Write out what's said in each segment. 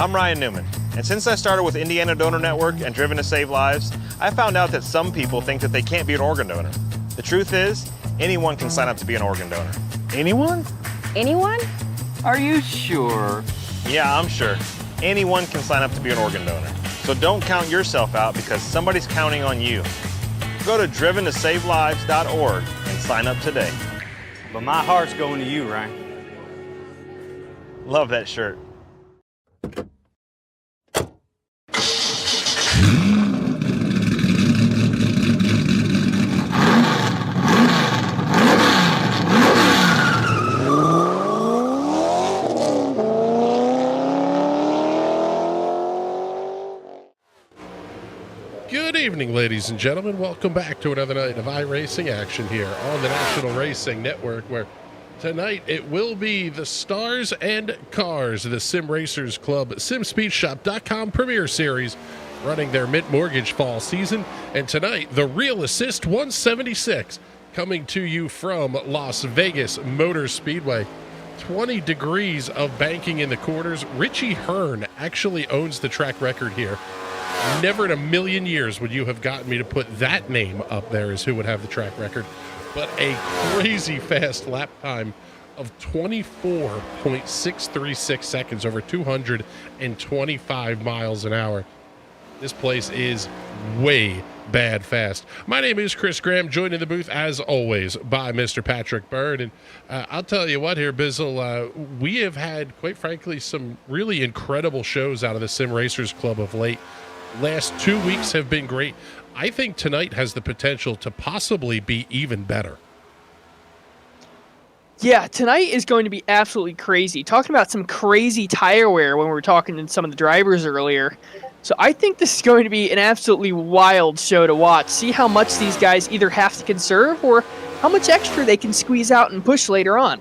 I'm Ryan Newman, and since I started with Indiana Donor Network and Driven to Save Lives, I found out that some people think that they can't be an organ donor. The truth is, anyone can sign up to be an organ donor. Anyone? Anyone? Are you sure? Yeah, I'm sure. Anyone can sign up to be an organ donor. So don't count yourself out because somebody's counting on you. Go to driventosavelives.org and sign up today. But my heart's going to you, Ryan. Love that shirt. Good evening, ladies and gentlemen. Welcome back to another night of iRacing action here on the National Racing Network, where tonight it will be the Stars and Cars, the Sim Racers Club SimSpeedShop.com Premier Series, running their mid-mortgage fall season. And tonight, the Real Assist 176 coming to you from Las Vegas Motor Speedway. 20 degrees of banking in the corners. Richie Hearn actually owns the track record here. Never in a million years would you have gotten me to put that name up there as who would have the track record. But a crazy fast lap time of 24.636 seconds over 225 miles an hour. This place is way bad fast. My name is Chris Graham, joined in the booth as always by Mr. Patrick Byrne. And I'll tell you what here, Bizzle, we have had, quite frankly, some really incredible shows out of the Sim Racers Club of late. Last 2 weeks have been great. I think tonight has the potential to possibly be even better. Yeah, tonight is going to be absolutely crazy. Talking about some crazy tire wear when we were talking to some of the drivers earlier. So I think this is going to be an absolutely wild show to watch. See how much these guys either have to conserve or how much extra they can squeeze out and push later on.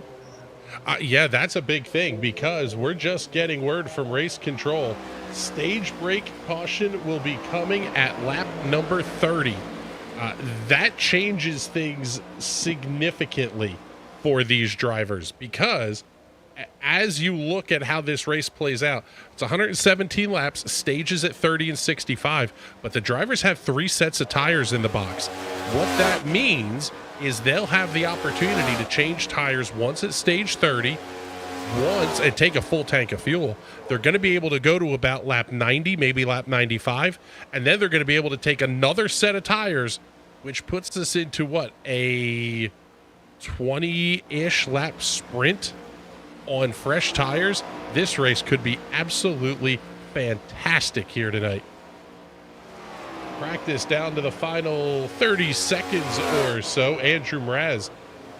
Yeah, that's a big thing because we're just getting word from race control. Stage brake caution will be coming at lap number 30. That changes things significantly for these drivers because as you look at how this race plays out, it's 117 laps, stages at 30 and 65, but the drivers have 3 sets of tires in the box. What that means is they'll have the opportunity to change tires once at stage 30, once and take a full tank of fuel. They're going to be able to go to about lap 90, maybe lap 95, and then they're going to be able to take another set of tires, which puts us into what, a 20-ish lap sprint on fresh tires. This race could be absolutely fantastic here tonight. Practice down to the final 30 seconds or so. Andrew Mraz,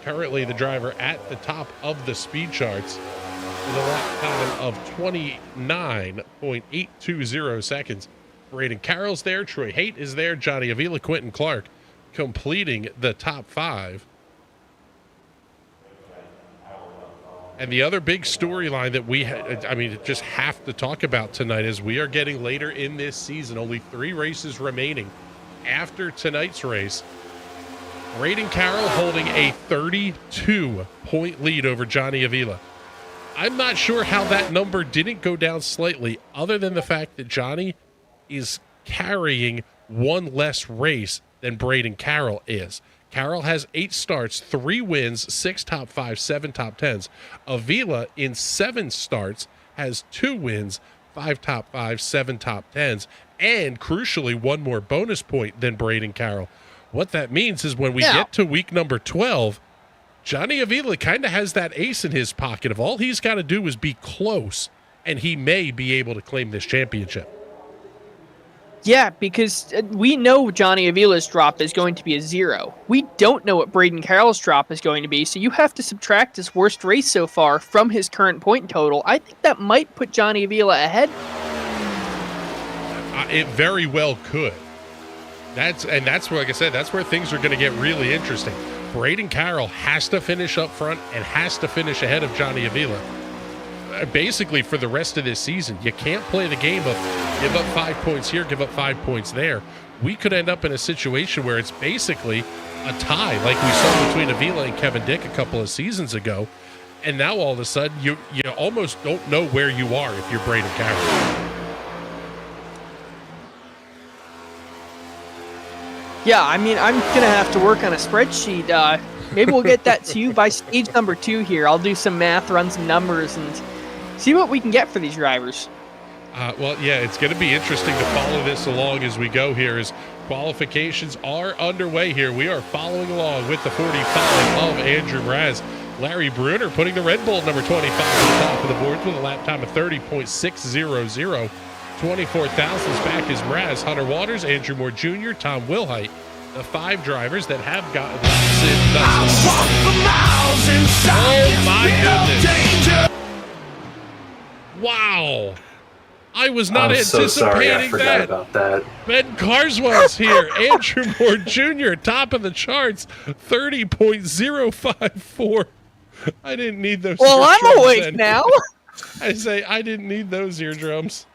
currently the driver at the top of the speed charts, with a lap time of 29.820 seconds. Braden Carroll's there, Troy Haight is there, Johnny Avila, Quentin Clark completing the top 5. And the other big storyline that we just have to talk about tonight is we are getting later in this season, only 3 races remaining after tonight's race. Braden Carroll holding a 32-point lead over Johnny Avila. I'm not sure how that number didn't go down slightly, other than the fact that Johnny is carrying 1 less race than Braden Carroll is. Carroll has 8 starts, 3 wins, 6 top 5, 7 top 10s. Avila in 7 starts has 2 wins, 5 top 5, 7 top 10s, and crucially 1 more bonus point than Braden Carroll. What that means is when we get to week number 12, Johnny Avila kind of has that ace in his pocket of all he's got to do is be close, and he may be able to claim this championship. Yeah, because we know Johnny Avila's drop is going to be a 0. We don't know what Braden Carroll's drop is going to be, so you have to subtract his worst race so far from his current point total. I think that might put Johnny Avila ahead. It very well could. That's where, like I said, that's where things are going to get really interesting. Braden Carroll has to finish up front and has to finish ahead of Johnny Avila. Basically, for the rest of this season, you can't play the game of give up 5 points here, give up 5 points there. We could end up in a situation where it's basically a tie, like we saw between Avila and Kevin Dick a couple of seasons ago. And now all of a sudden, you almost don't know where you are if you're Braden Carroll. Yeah, I mean, I'm going to have to work on a spreadsheet. Maybe we'll get that to you by stage number 2 here. I'll do some math, run some numbers, and see what we can get for these drivers. Well, yeah, it's going to be interesting to follow this along as we go here as qualifications are underway here. We are following along with the 45 of Andrew Mraz. Larry Bruner putting the Red Bull number 25 on the top of the boards with a lap time of 30.600. 24 thousandths back is Mraz, Hunter Waters, Andrew Moore Jr., Tom Wilhite, the 5 drivers that have gotten laps in thus far. Oh my goodness. Wow. I was not anticipating so sorry. I forgot that. About that. Ben Carswell's here. Andrew Moore Jr., top of the charts, 30.054. I didn't need those. Well, I'm awake now. I say I didn't need those eardrums.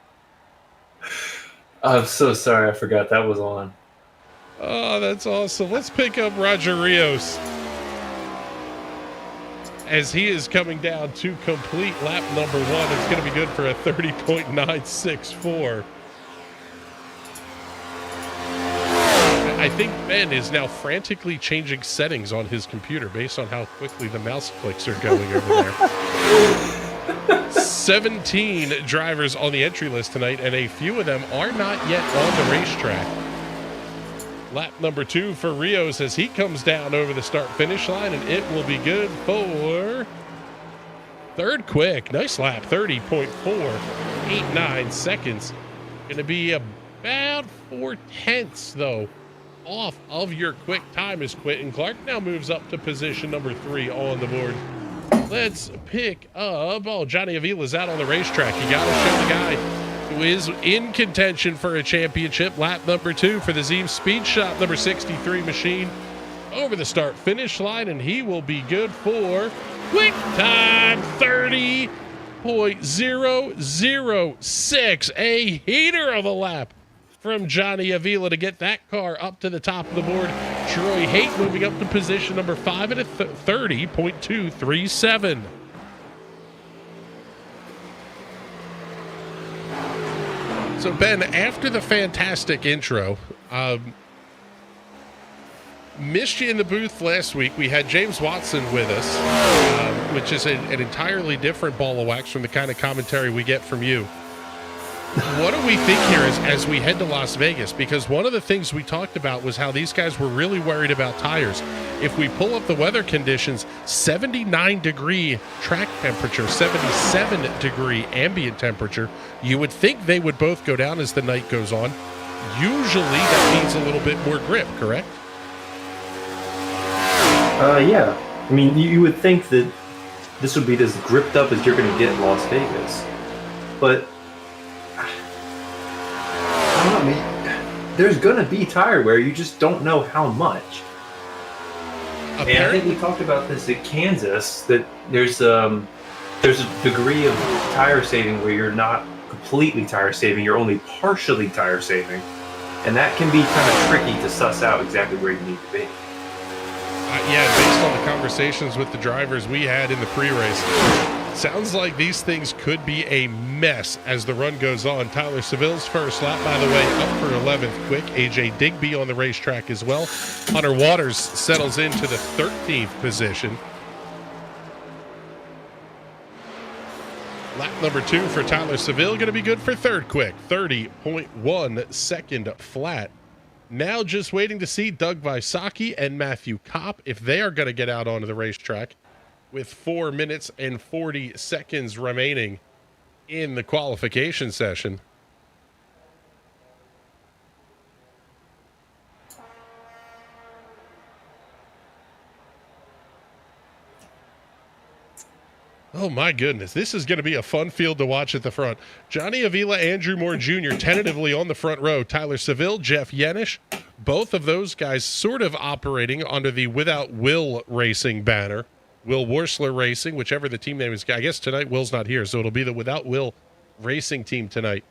I'm so sorry. I forgot that was on. Oh, that's awesome. Let's pick up Roger Rios as he is coming down to complete lap number 1. It's going to be good for a 30.964. I think Ben is now frantically changing settings on his computer based on how quickly the mouse clicks are going over there. 17 drivers on the entry list tonight, and a few of them are not yet on the racetrack. Lap number 2 for Rios as he comes down over the start-finish line, and it will be good for third quick. Nice lap, 30.489 seconds. Going to be about 4/10 though off of your quick time as Quentin Clark now moves up to position number 3 on the board. Let's pick up, Johnny Avila's out on the racetrack. You got to show the guy who is in contention for a championship. Lap number 2 for the Zeem Speed Shop number 63 machine over the start finish line, and he will be good for quick time 30.006. A heater of a lap from Johnny Avila to get that car up to the top of the board. Troy Haight moving up to position number 5 at a 30.237. So, Ben, after the fantastic intro, missed you in the booth last week. We had James Watson with us, which is an entirely different ball of wax from the kind of commentary we get from you. What do we think here as we head to Las Vegas? Because one of the things we talked about was how these guys were really worried about tires. If we pull up the weather conditions, 79-degree track temperature, 77-degree ambient temperature, you would think they would both go down as the night goes on. Usually that means a little bit more grip, correct? Yeah. I mean, you would think that this would be as gripped up as you're going to get in Las Vegas. But I don't know, there's going to be tire wear. You just don't know how much. And I think we talked about this at Kansas, that there's a degree of tire saving where you're not completely tire saving, you're only partially tire saving. And that can be kind of tricky to suss out exactly where you need to be. Yeah, based on the conversations with the drivers we had in the pre-race, sounds like these things could be a mess as the run goes on. Tyler Seville's first lap, by the way, up for 11th quick. AJ Digby on the racetrack as well. Hunter Waters settles into the 13th position. Lap number 2 for Tyler Seville, going to be good for third quick. 30.1 second flat. Now just waiting to see Doug Wysocki and Matthew Kopp if they are going to get out onto the racetrack with 4 minutes and 40 seconds remaining in the qualification session. Oh my goodness, this is going to be a fun field to watch at the front. Johnny Avila, Andrew Moore Jr. tentatively on the front row. Tyler Seville, Jeff Yenish, both of those guys sort of operating under the Without Will Racing banner. Will Worsler Racing, whichever the team name is. I guess tonight Will's not here, so it'll be the Without Will Racing team tonight.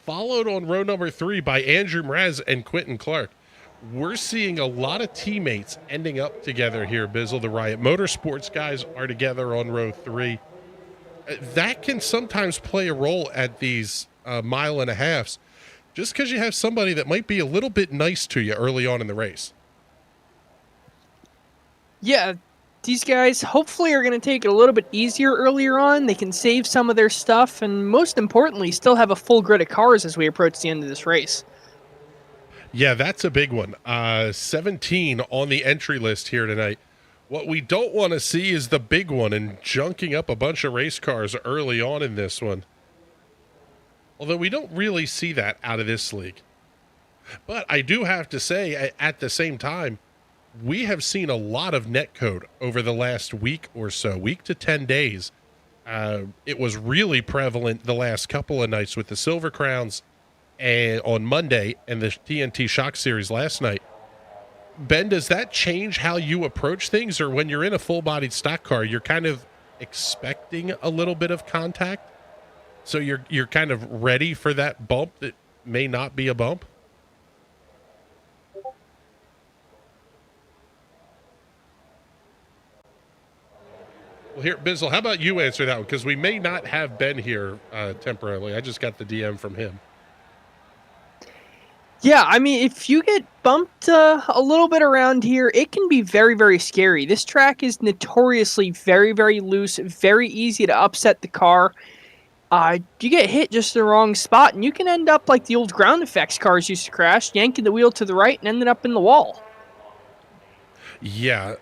Followed on row number 3 by Andrew Mraz and Quentin Clark. we're seeing a lot of teammates ending up together here, Bizzle. The Riot Motorsports guys are together on row 3. That can sometimes play a role at these mile and a halves, just because you have somebody that might be a little bit nice to you early on in the race. Yeah, these guys hopefully are going to take it a little bit easier earlier on. They can save some of their stuff, and most importantly, still have a full grid of cars as we approach the end of this race. Yeah, that's a big one. 17 on the entry list here tonight. What we don't want to see is the big one and junking up a bunch of race cars early on in this one. Although we don't really see that out of this league. But I do have to say, at the same time, we have seen a lot of netcode over the last week or so, week to 10 days. It was really prevalent the last couple of nights with the Silver Crowns and on Monday and the TNT Shock Series last night. Ben, does that change how you approach things, or when you're in a full-bodied stock car, you're kind of expecting a little bit of contact? So you're kind of ready for that bump that may not be a bump? Well, here, Bizzle, how about you answer that one? Because we may not have Ben here temporarily. I just got the DM from him. Yeah, I mean, if you get bumped a little bit around here, it can be very, very scary. This track is notoriously very, very loose, very easy to upset the car. You get hit just in the wrong spot, and you can end up like the old ground effects cars used to crash, yanking the wheel to the right and ended up in the wall. Yeah,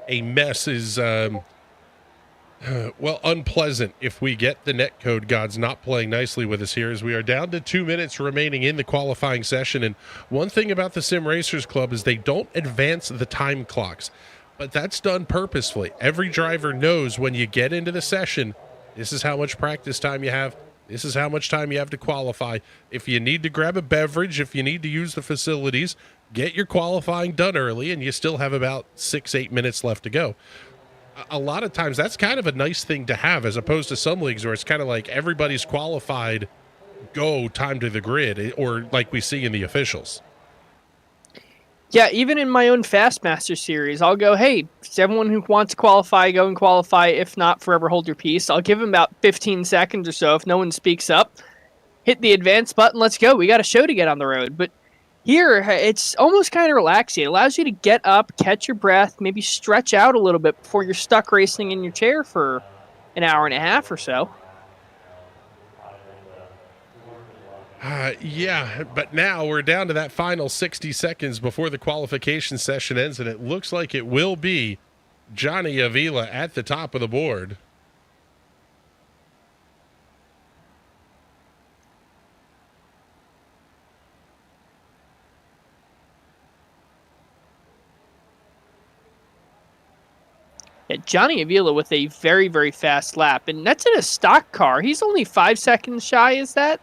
a mess is, well, unpleasant if we get the netcode gods not playing nicely with us here, as we are down to 2 minutes remaining in the qualifying session. And one thing about the Sim Racers Club is they don't advance the time clocks, but that's done purposefully. Every driver knows when you get into the session, this is how much practice time you have. This is how much time you have to qualify. If you need to grab a beverage, if you need to use the facilities, get your qualifying done early, and you still have about 6-8 minutes left to go. A lot of times that's kind of a nice thing to have, as opposed to some leagues where it's kind of like everybody's qualified, go, time to the grid, or like we see in the officials. Yeah, even in my own Fastmaster series, I'll go, hey, everyone who wants to qualify, go and qualify. If not, forever hold your peace. I'll give them about 15 seconds or so. If no one speaks up, hit the advance button, let's go. We got a show to get on the road. But here, it's almost kind of relaxing. It allows you to get up, catch your breath, maybe stretch out a little bit before you're stuck racing in your chair for an hour and a half or so. Yeah, but now we're down to that final 60 seconds before the qualification session ends, and it looks like it will be Johnny Avila at the top of the board. Yeah, Johnny Avila with a very, very fast lap, and that's in a stock car. He's only 5 seconds shy, is that?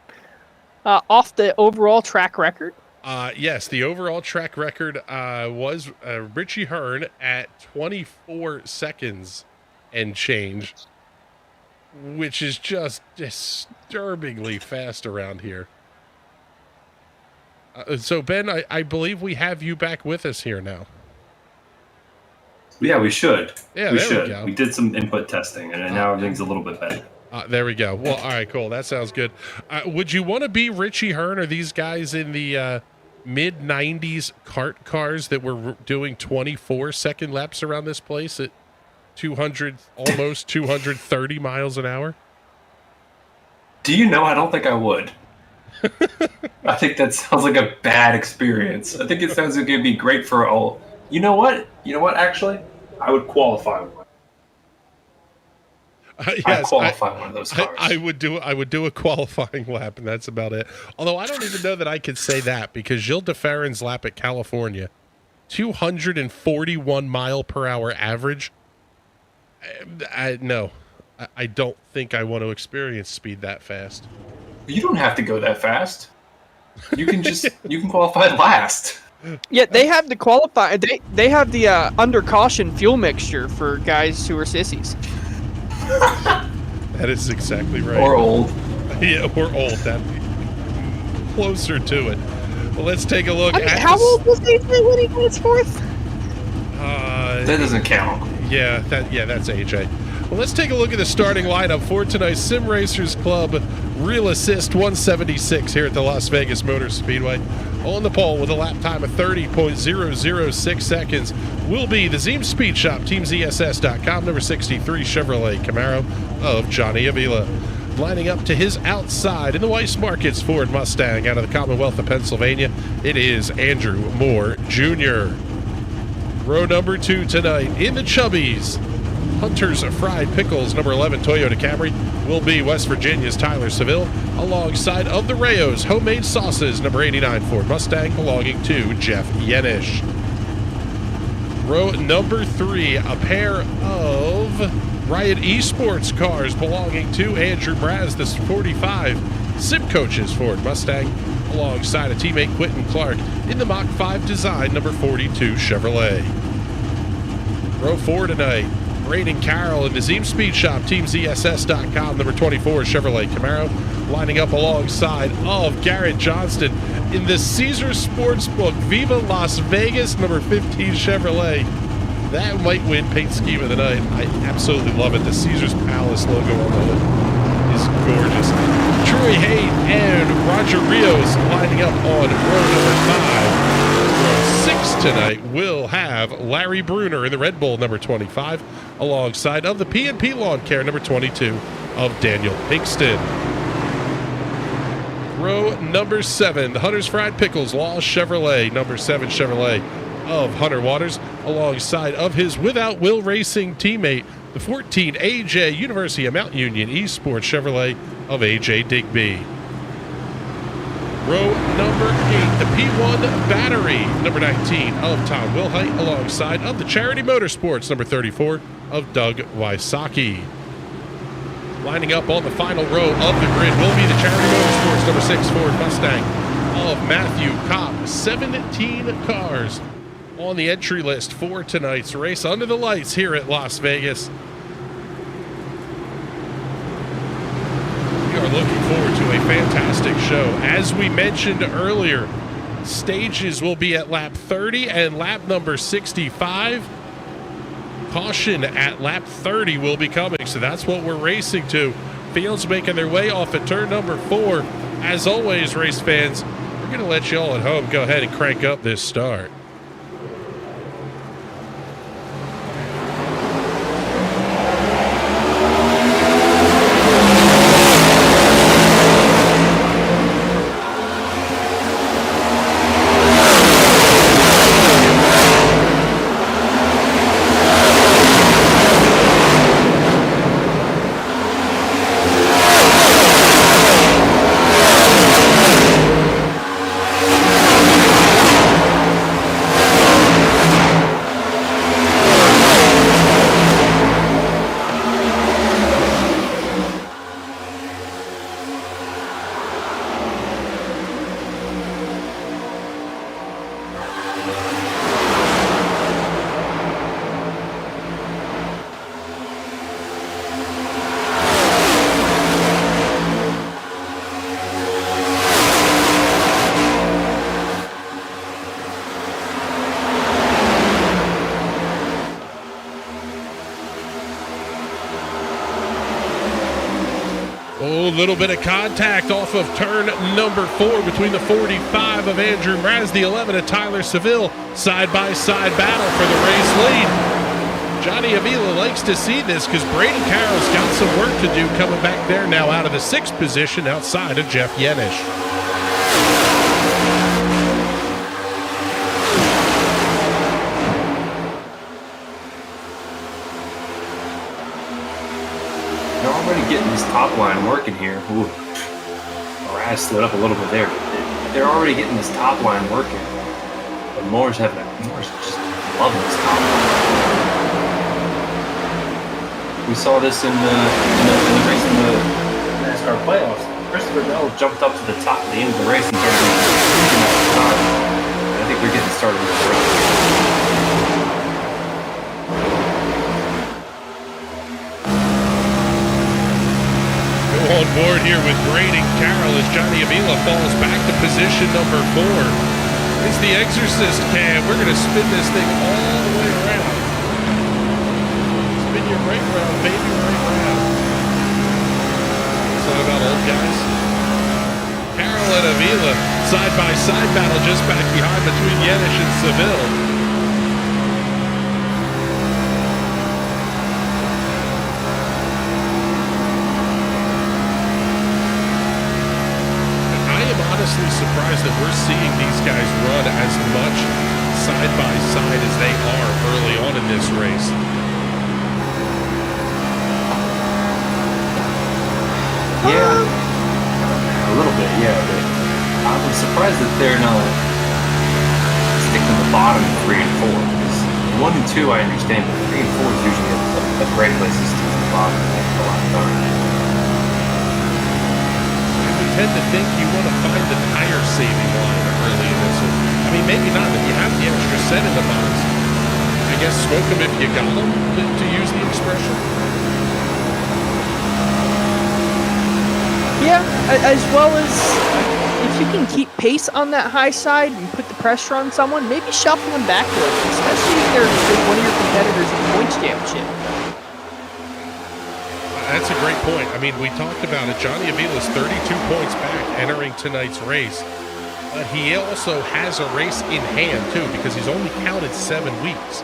Off the overall track record? Yes, the overall track record was Richie Hearn at 24 seconds and change, which is just disturbingly fast around here. So, Ben, I believe we have you back with us here now. Yeah, we should. Yeah, we there should. we go. We did some input testing, and now everything's a little bit better. There we go. Well, all right, cool. That sounds good. Would you want to be Richie Hearn or these guys in the mid-90s kart cars that were doing 24-second laps around this place at 200, almost 230 miles an hour? Do you know? I don't think I would. I think that sounds like a bad experience. I think it sounds like it'd be great for all. You know what? Actually, I would qualify one. Yes, I'd qualify one of those cars. I would do a qualifying lap, and that's about it. Although I don't even know that I could say that, because Gilles de Ferran's lap at California, 241 mile per hour average. No, I don't think I want to experience speed that fast. You don't have to go that fast. You can qualify last. Yeah, they have the qualify. They have the under caution fuel mixture for guys who are sissies. That is exactly right. Or old. Yeah, or old. That'd be closer to it. Well, let's take a look I mean, at how old was AJ when he got his fourth? That doesn't count. Yeah, that's AJ. Well, let's take a look at the starting lineup for tonight's Sim Racers Club Real Assist 176 here at the Las Vegas Motor Speedway. On the pole with a lap time of 30.006 seconds will be the Zeem Speed Shop, TeamZSS.com, number 63 Chevrolet Camaro of Johnny Avila. Lining up to his outside in the Weiss Markets Ford Mustang out of the Commonwealth of Pennsylvania, it is Andrew Moore Jr. Row number 2 tonight in the Chubbies, Hunter's Fried Pickles, number 11 Toyota Camry, will be West Virginia's Tyler Seville, alongside of the Rayos Homemade Sauces, number 89 Ford Mustang, belonging to Jeff Yenish. Row number 3, a pair of Riot Esports cars belonging to Andrew Mraz, the 45 Sim Coaches Ford Mustang, alongside a teammate Quentin Clark in the Mach 5 design, number 42 Chevrolet. Row 4 tonight, Braden Carroll in the Zeem Speed Shop, TeamZSS.com, number 24 Chevrolet Camaro, lining up alongside of Garrett Johnston in the Caesar Sportsbook Viva Las Vegas, number 15 Chevrolet. That might win paint scheme of the night. I absolutely love it. The Caesar's Palace logo on the hood is gorgeous. Troy Hayden and Roger Rios lining up on row number 5. Row 6 tonight will have Larry Bruner in the Red Bull number 25, alongside of the P&P Lawn Care number 22 of Daniel Pinkston. Row number 7, the Hunter's Fried Pickles Laws Chevrolet, number 7 Chevrolet of Hunter Waters, alongside of his Without Will Racing teammate, the 14 AJ University of Mount Union Esports Chevrolet of AJ Digby. Row number 8, the P1 Battery, number 19 of Tom Wilhite, alongside of the Charity Motorsports, number 34 of Doug Wysocki. Lining up on the final row of the grid will be the Charity Motorsports, number 6 Ford Mustang of Matthew Kopp. 17 cars on the entry list for tonight's race under the lights here at Las Vegas. We are looking forward to a fantastic show. As we mentioned earlier, stages will be at lap 30 and lap number 65. Caution at lap 30 will be coming, so that's what we're racing to. Fields making their way off at turn number 4. As always, race fans, we're going to let you all at home go ahead and crank up this start. A little bit of contact off of turn number 4 between the 45 of Andrew Mraz, the 11 of Tyler Seville. Side-by-side battle for the race lead. Johnny Avila likes to see this because Braden Carroll's got some work to do coming back there now out of the 6th position outside of Jeff Yenish. They're already getting this top line working here. Ooh. Mraz slid up a little bit there. They're already getting this top line working. But Moore's just loving this top line. We saw this in the race in the NASCAR playoffs. Christopher Bell jumped up to the top at the end of the race and started shooting at the top. I think they're getting started with the race. on board here with Braden Carroll as Johnny Avila falls back to position number 4. It's the Exorcist cam. We're going to spin this thing all the way around. Spin your right round, baby, right round. It's all about old guys. Carroll and Avila, side-by-side battle just back behind between Yenish and Seville. Honestly surprised that we're seeing these guys run as much side by side as they are early on in this race. Yeah, a little bit, yeah. But I was surprised that they're not sticking to the bottom 3 and 4. Because 1 and 2 I understand, but 3 and 4 is usually a great place to stick to the bottom and make a lot of time. Tend to think you want to find the tire saving line early in this one. I mean, maybe not if you have the extra set in the box. I guess smoke them if you got them, to use the expression. Yeah, as well as if you can keep pace on that high side and put the pressure on someone, maybe shuffle them back a little, especially if they're one of your competitors in the points championship. That's a great point. I mean, we talked about it. Johnny Avila's 32 points back entering tonight's race. But he also has a race in hand, too, because he's only counted 7 weeks.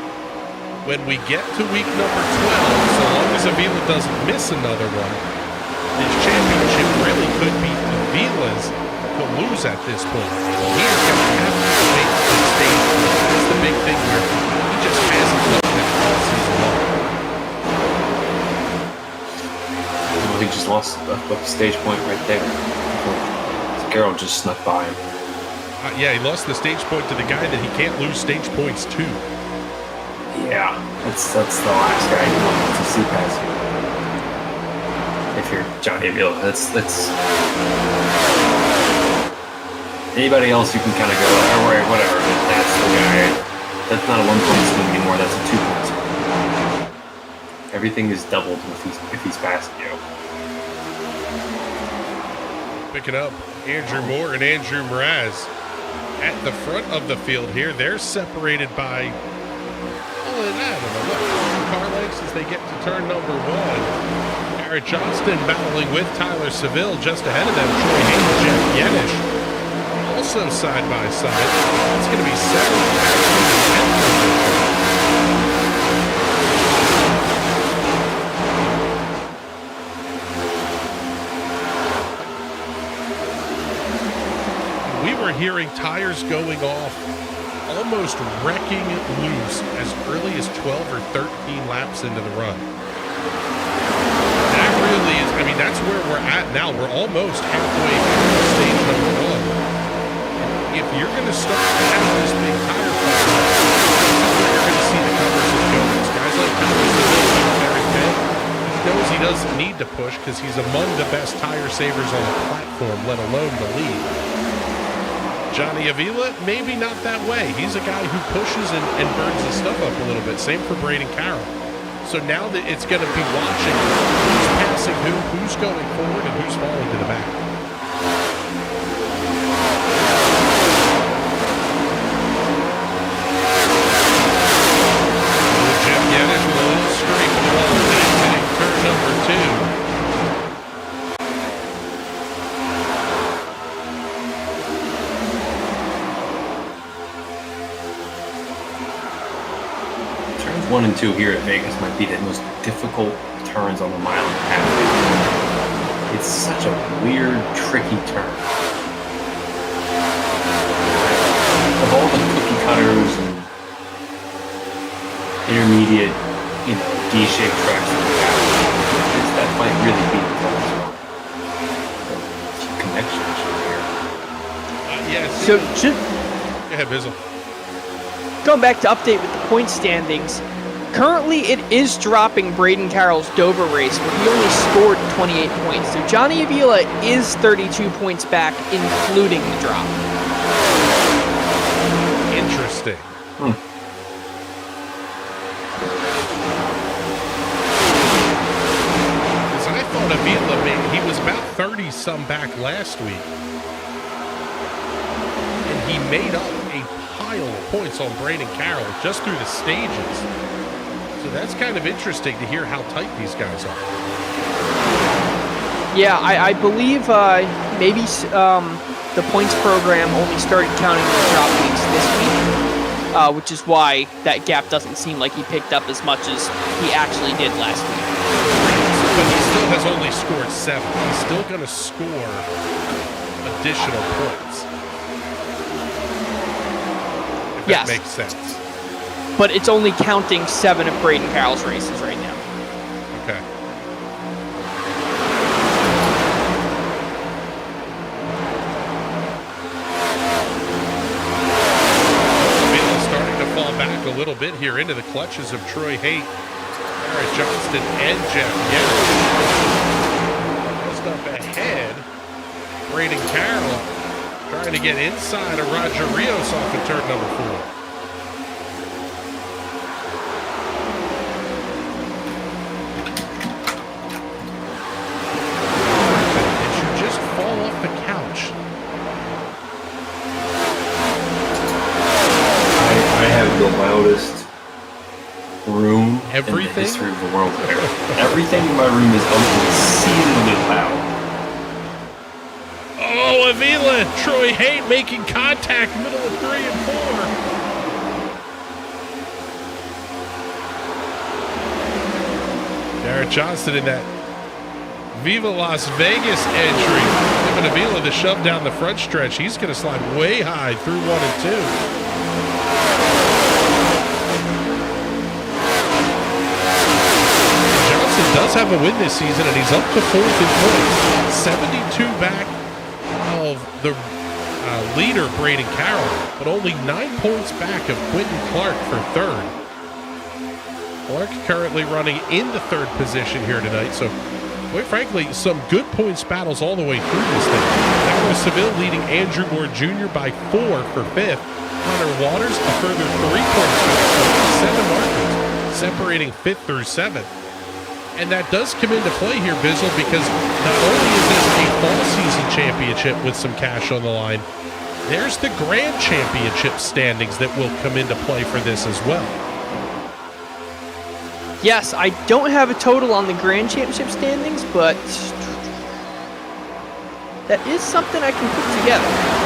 When we get to week number 12, so long as Avila doesn't miss another one, this championship really could be Avila's to lose at this point. He's going to have to make the stage. That's the big thing here. He just hasn't done that all season long. He just lost a stage point right there. Carroll just snuck by him. Yeah, he lost the stage point to the guy that he can't lose stage points to. Yeah, that's the last guy you want to see pass you. If you're Johnny Avila, that's anybody else you can kind of go, all right, whatever. But that's the guy. That's not a 1-point swing anymore. That's a 2-point swing. Everything is doubled if he's passing you. Picking up Andrew Moore and Andrew Mraz at the front of the field here. They're separated by, car lengths as they get to turn number 1. Garrett Johnston battling with Tyler Seville just ahead of them. Troy Haynes, Jeff Yenish also side by side. It's going to be 7. Hearing tires going off, almost wrecking loose as early as 12 or 13 laps into the run. That really is, I mean, that's where we're at now. We're almost halfway through stage number 1. If you're going to start to have this big tire fire, you're going to see the covers of goings. Guys like Tyler Seville, very fit. He knows he doesn't need to push because he's among the best tire savers on the platform, let alone the lead. Johnny Avila, maybe not that way. He's a guy who pushes and burns the stuff up a little bit. Same for Braden Carroll. So now that it's going to be watching who's passing who's going forward, and who's falling to the back. Jeff Yenish with a little streak of the wall, hitting turn number 2. Turns 1 and 2 here at Vegas might be the most difficult turns on the mile and a half. It's such a weird, tricky turn. Of all the cookie cutters and intermediate, D-shaped tracks that we have, that might really be the toughest one. Connections here. So, go ahead, Bizzle. Going back to update with the point standings, currently it is dropping Braden Carroll's Dover race, where he only scored 28 points. So Johnny Avila is 32 points back, including the drop. Interesting. Because I thought Avila, he was about some back last week. And he made up a pile of points on Braden Carroll just through the stages. So that's kind of interesting to hear how tight these guys are. Yeah, I believe maybe the points program only started counting the drop weeks this week, which is why that gap doesn't seem like he picked up as much as he actually did last week. But he still has only scored 7. He's still going to score additional points. If that makes sense. But it's only counting 7 of Braden Carroll's races right now. Okay. Starting to fall back a little bit here into the clutches of Troy Haight, Garrett Johnston, and Jeff Yeager. Just up ahead, Braden Carroll trying to get inside of Roger Rios off of turn number 4. The loudest room Everything? in the history of the world. Everything in my room is unseasonably loud. Oh, Avila! Troy Haight making contact, middle of 3 and 4. Garrett Johnston in that Viva Las Vegas entry. Giving Avila the shove down the front stretch. He's going to slide way high through 1 and 2. Does have a win this season, and he's up to 4th in points. 72 back of the leader, Braden Carroll, but only 9 points back of Quentin Clark for 3rd. Clark currently running in the 3rd position here tonight, so quite frankly, some good points battles all the way through this thing. Mauro Seville leading Andrew Moore Jr. by 4 for 5th. Hunter Waters a further 3 points back, 7 markers, separating 5th through 7th. And that does come into play here, Bizzle, because not only is this a fall season championship with some cash on the line, there's the Grand Championship standings that will come into play for this as well. Yes, I don't have a total on the Grand Championship standings, but that is something I can put together.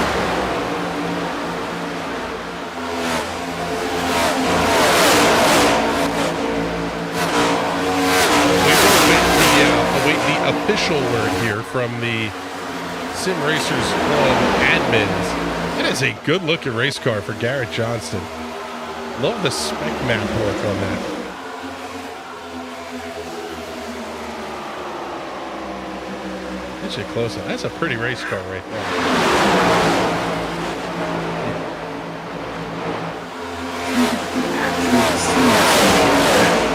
Official word here from the Sim Racers Club admins. It is a good looking race car for Garrett Johnston. Love the spec map work on that. Get you close up. That's a pretty race car right there.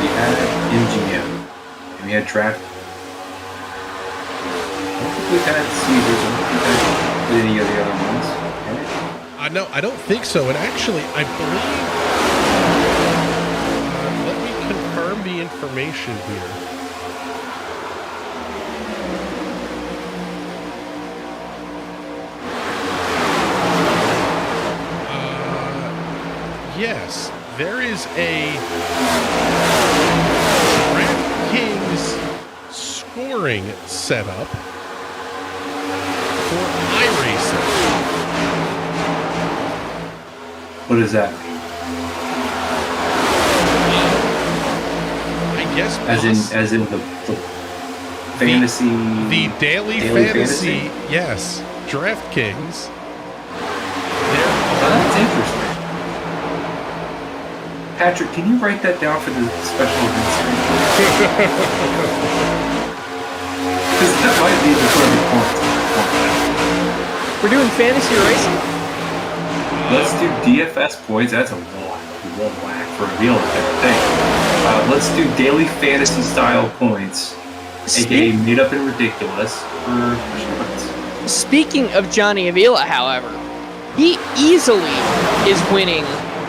We had MGM and we had track. We've had Caesars, and we've had any of the other ones. Right? No, I don't think so. And actually, I believe. Let me confirm the information here. Yes, there is a DraftKings scoring setup for iRacing. What does that mean? I guess as in the fantasy, the daily fantasy. Yes, DraftKings. That's interesting. Patrick, can you write that down for the special events? Because that might be the sort of point. We're doing fantasy racing? Let's do DFS points. That's a whack for a real thing. Let's do daily fantasy style points, aka made up and ridiculous for special events. Speaking of Johnny Avila, however, he easily is winning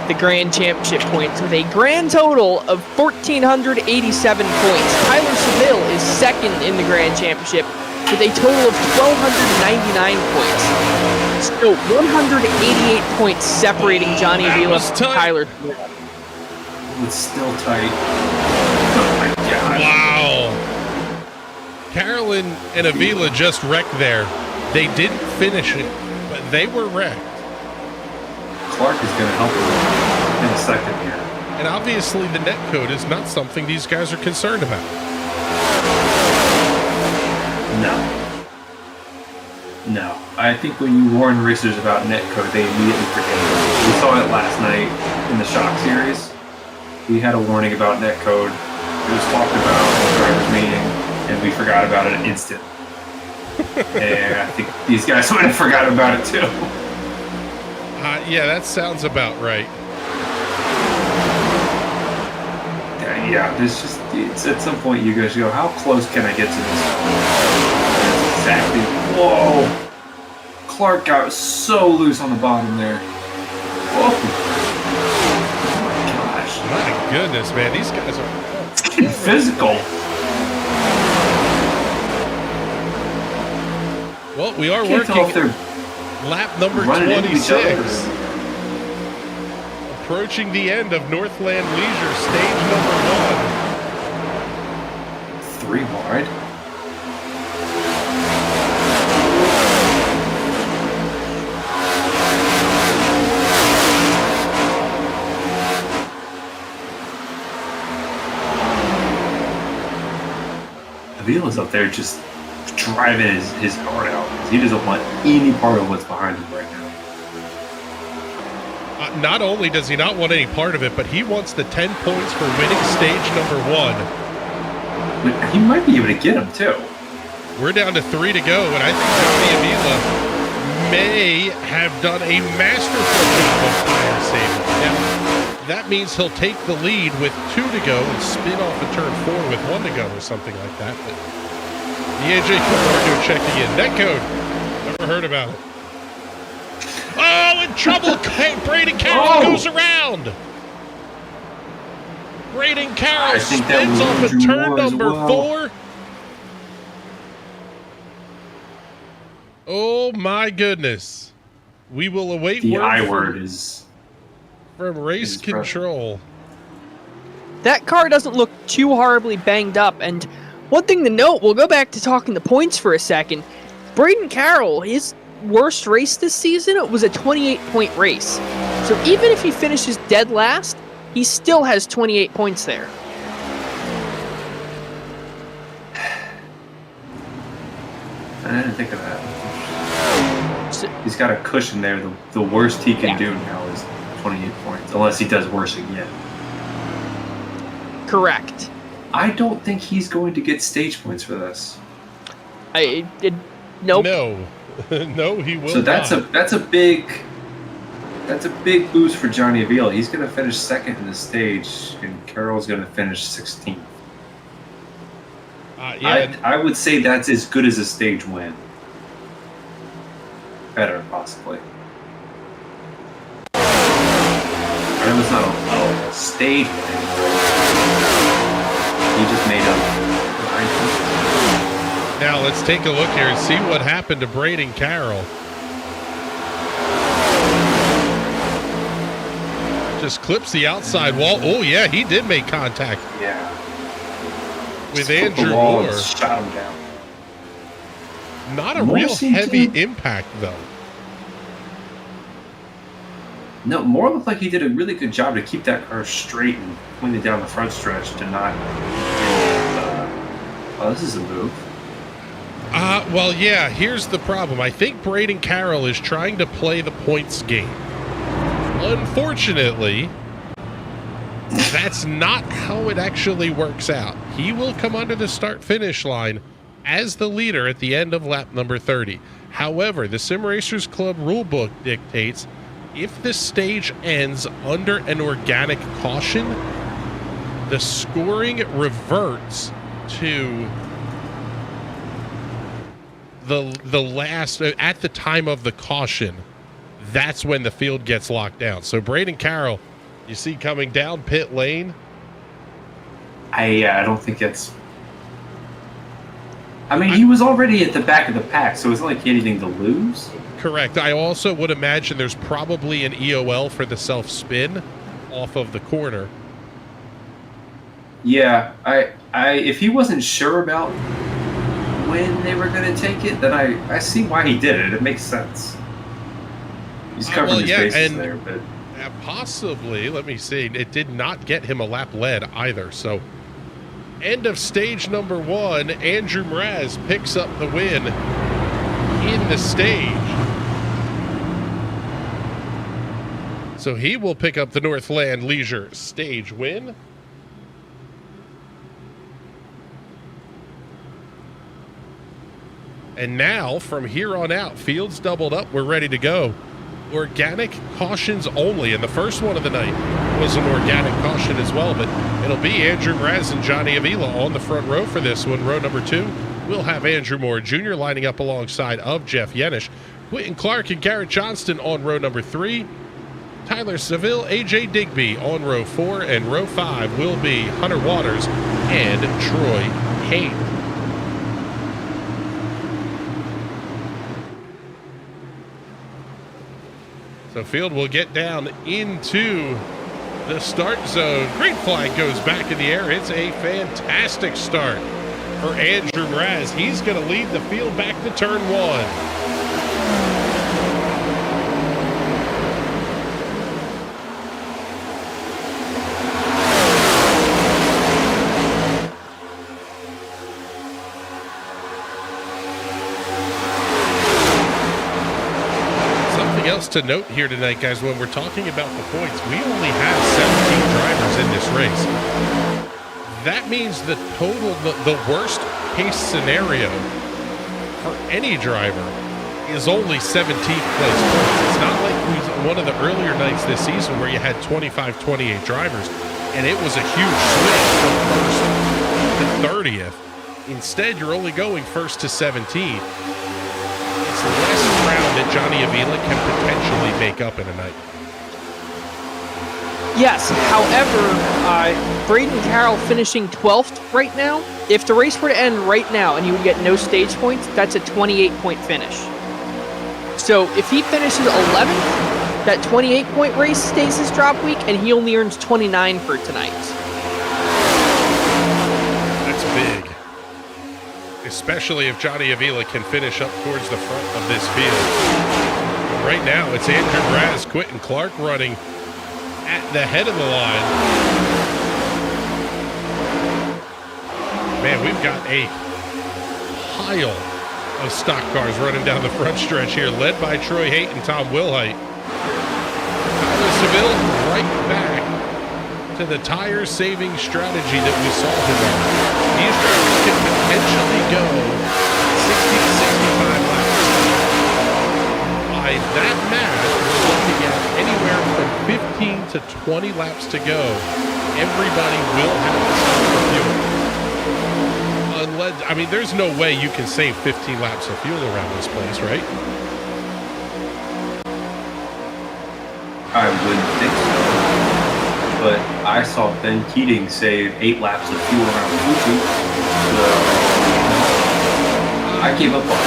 the Grand Championship points with a grand total of 1,487 points. Tyler Seville is second in the Grand Championship with a total of 1,299 points. So 188 points separating Johnny Avila from Tyler. It's still tight. Oh my gosh. Wow. Carolyn and Avila just wrecked there. They didn't finish it, but they were wrecked. Clark is going to help him in a second here. And obviously the net code is not something these guys are concerned about. No. I think when you warn racers about net code, they immediately forget it. We saw it last night in the Shock Series. We had a warning about net code. It was talked about in the driver's meeting, and we forgot about it instantly. And I think these guys might have forgot about it too. Yeah, that sounds about right. Yeah, it's at some point you guys go, how close can I get to this? That's exactly. Whoa! Clark got so loose on the bottom there. Whoa! Oh my gosh! My goodness, man, these guys are getting physical. Well, we are working lap number 26. Approaching the end of Northland Leisure, stage number 1. 3 wide. Avila's up there just driving his heart out because he doesn't want any part of what's behind him right now. Not only does he not want any part of it, but he wants the 10 points for winning stage number 1. But he might be able to get him too. We're down to 3 to go, and I think Johnny Avila may have done a masterful job of tire saving. Now, that means he'll take the lead with 2 to go and spin off of turn 4 with 1 to go or something like that. But the AJ Camargo checking in. Netcode. Never heard about it. Oh, in trouble. Braden Carroll goes around. Braden Carroll spins off of turn number 4. Oh, my goodness. We will await the I word is from race control. That car doesn't look too horribly banged up. And one thing to note, we'll go back to talking the points for a second. Braden Carroll, his worst race this season was a 28-point race. So even if he finishes dead last, he still has 28 points there. I didn't think of that. So, he's got a cushion there. The worst he can do now is 28 points, unless he does worse again. Correct. I don't think he's going to get stage points for this. Nope. No. No, he will. So that's a big boost for Johnny Avila. He's going to finish second in the stage, and Carroll's going to finish 16th. Yeah. I would say that's as good as a stage win. Better, possibly. I know it's not a stage win. He just made up 9 points. Now let's take a look here and see what happened to Braden Carroll. Just clips the outside wall. Oh yeah, he did make contact. Yeah. With Andrew Moore. Shot him down. Not a real heavy impact though. No, Moore looked like he did a really good job to keep that car straight and pointed down the front stretch to not. Oh, this is a move. Well, yeah, here's the problem. I think Braden Carroll is trying to play the points game. Unfortunately, that's not how it actually works out. He will come under the start-finish line as the leader at the end of lap number 30. However, the Sim Racers Club rulebook dictates if the stage ends under an organic caution, the scoring reverts to the last at the time of the caution. That's when the field gets locked down. So Braden Carroll, you see coming down pit lane. I don't think it's. I mean, he was already at the back of the pack, so it's not like he had anything to lose. Correct. I also would imagine there's probably an EOL for the self-spin off of the corner. Yeah, I if he wasn't sure about when they were going to take it, then I see why he did it. It makes sense. He's covering his bases there, but possibly, let me see. It did not get him a lap lead either. So, end of stage number 1. Andrew Mraz picks up the win in the stage. So he will pick up the Northland Leisure stage win. And now, from here on out, fields doubled up. We're ready to go. Organic cautions only. And the first one of the night was an organic caution as well. But it'll be Andrew Mraz and Johnny Avila on the front row for this one. Row number 2, we'll have Andrew Moore Jr. lining up alongside of Jeff Yenish. Quentin Clark and Garrett Johnston on row number 3. Tyler Seville, AJ Digby on row 4. And row 5 will be Hunter Waters and Troy Hayes. The field will get down into the start zone. Green flag goes back in the air. It's a fantastic start for Andrew Mraz. He's going to lead the field back to turn 1. Else to note here tonight, guys, when we're talking about the points, we only have 17 drivers in this race. That means the total, the worst case scenario for any driver is only 17th place points. It's not like one of the earlier nights this season where you had 25, 28 drivers, and it was a huge swing from first to 30th. Instead, you're only going first to 17th. It's less ground that Johnny Avila can potentially make up in a night. Yes, however, Braden Carroll finishing 12th right now. If the race were to end right now and you would get no stage points, that's a 28-point finish. So if he finishes 11th, that 28-point race stays his drop week, and he only earns 29 for tonight. That's big. Especially if Johnny Avila can finish up towards the front of this field. Right now, it's Andrew Mraz, Quentin Clark running at the head of the line. Man, we've got a pile of stock cars running down the front stretch here, led by Troy Haight and Tom Wilhite. Tyler Seville right back to the tire-saving strategy that we saw him on. These drivers can potentially go 60 to 65 laps. By that math, we're looking at anywhere from 15 to 20 laps to go. Everybody will have to stop for fuel. Unless, I mean, there's no way you can save 15 laps of fuel around this place, right? I wouldn't think so. But I saw Ben Keating save 8 laps of fuel around Fuji, so I gave up on it.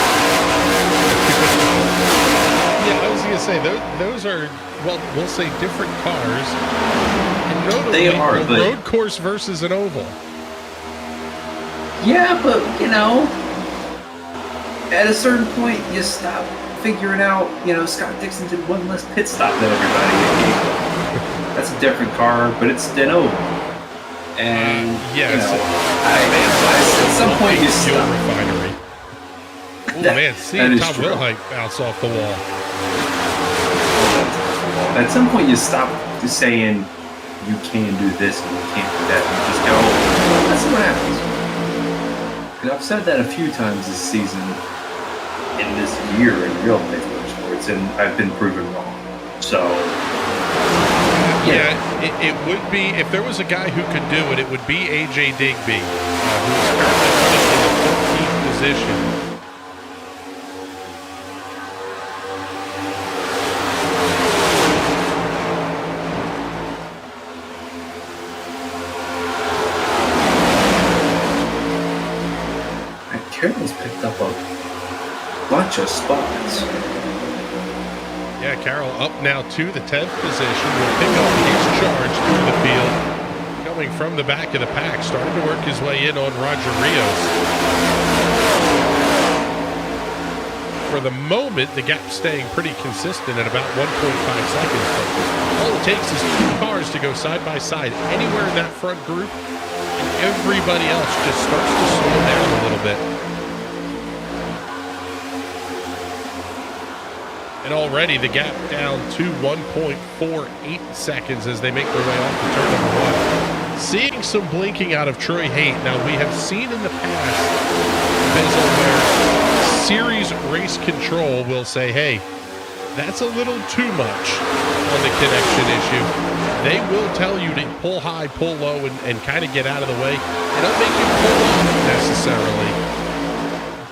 Yeah, I was going to say, those are, well, we'll say different cars. And notably, they are, a but road course versus an oval. Yeah, but, you know, at a certain point, you stop figuring out, you know, Scott Dixon did one less pit stop than everybody. That's a different car, but it's an oval. And, yes. you know, at some point you stop. Refinery. Oh, man, see Tom Wilhite bounce off the wall. At some point you stop just saying you can do this and you can't do that. You just go, well, let's see what happens. And I've said that a few times this season, in this year in real life motorsports, and I've been proven wrong. So, yeah, it would be, if there was a guy who could do it, it would be AJ Digby, who is currently in the 14th position. Carroll's picked up a bunch of spots. Yeah, Carroll up now to the 10th position. Will pick up his charge through the field. Coming from the back of the pack, starting to work his way in on Roger Rios. For the moment, the gap's staying pretty consistent at about 1.5 seconds. But all it takes is 2 cars to go side by side anywhere in that front group, and everybody else just starts to slow down a little bit. And already the gap down to 1.48 seconds as they make their way off to turn number 1. Seeing some blinking out of Troy Haight. Now, we have seen in the past, Bizzle, where series race control will say, hey, that's a little too much on the connection issue. They will tell you to pull high, pull low, and kind of get out of the way. They don't make you pull off necessarily,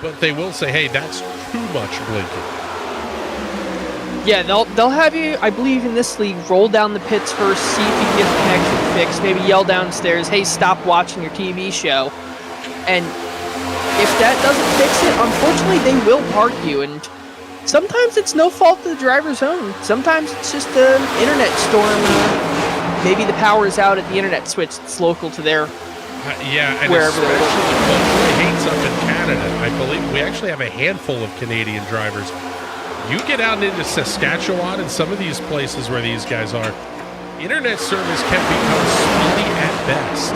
but they will say, hey, that's too much blinking. Yeah, they'll have you, I believe in this league, roll down the pits first, see if you can get the connection fixed, maybe yell downstairs, hey, stop watching your TV show. And if that doesn't fix it, unfortunately, they will park you. And sometimes it's no fault of the driver's own. Sometimes it's just an internet storm. Maybe the power is out at the internet switch that's local to their yeah, and wherever they're Troy Haight's up in Canada. I believe we actually have a handful of Canadian drivers. You get out into Saskatchewan and some of these places where these guys are, internet service can become spotty at best.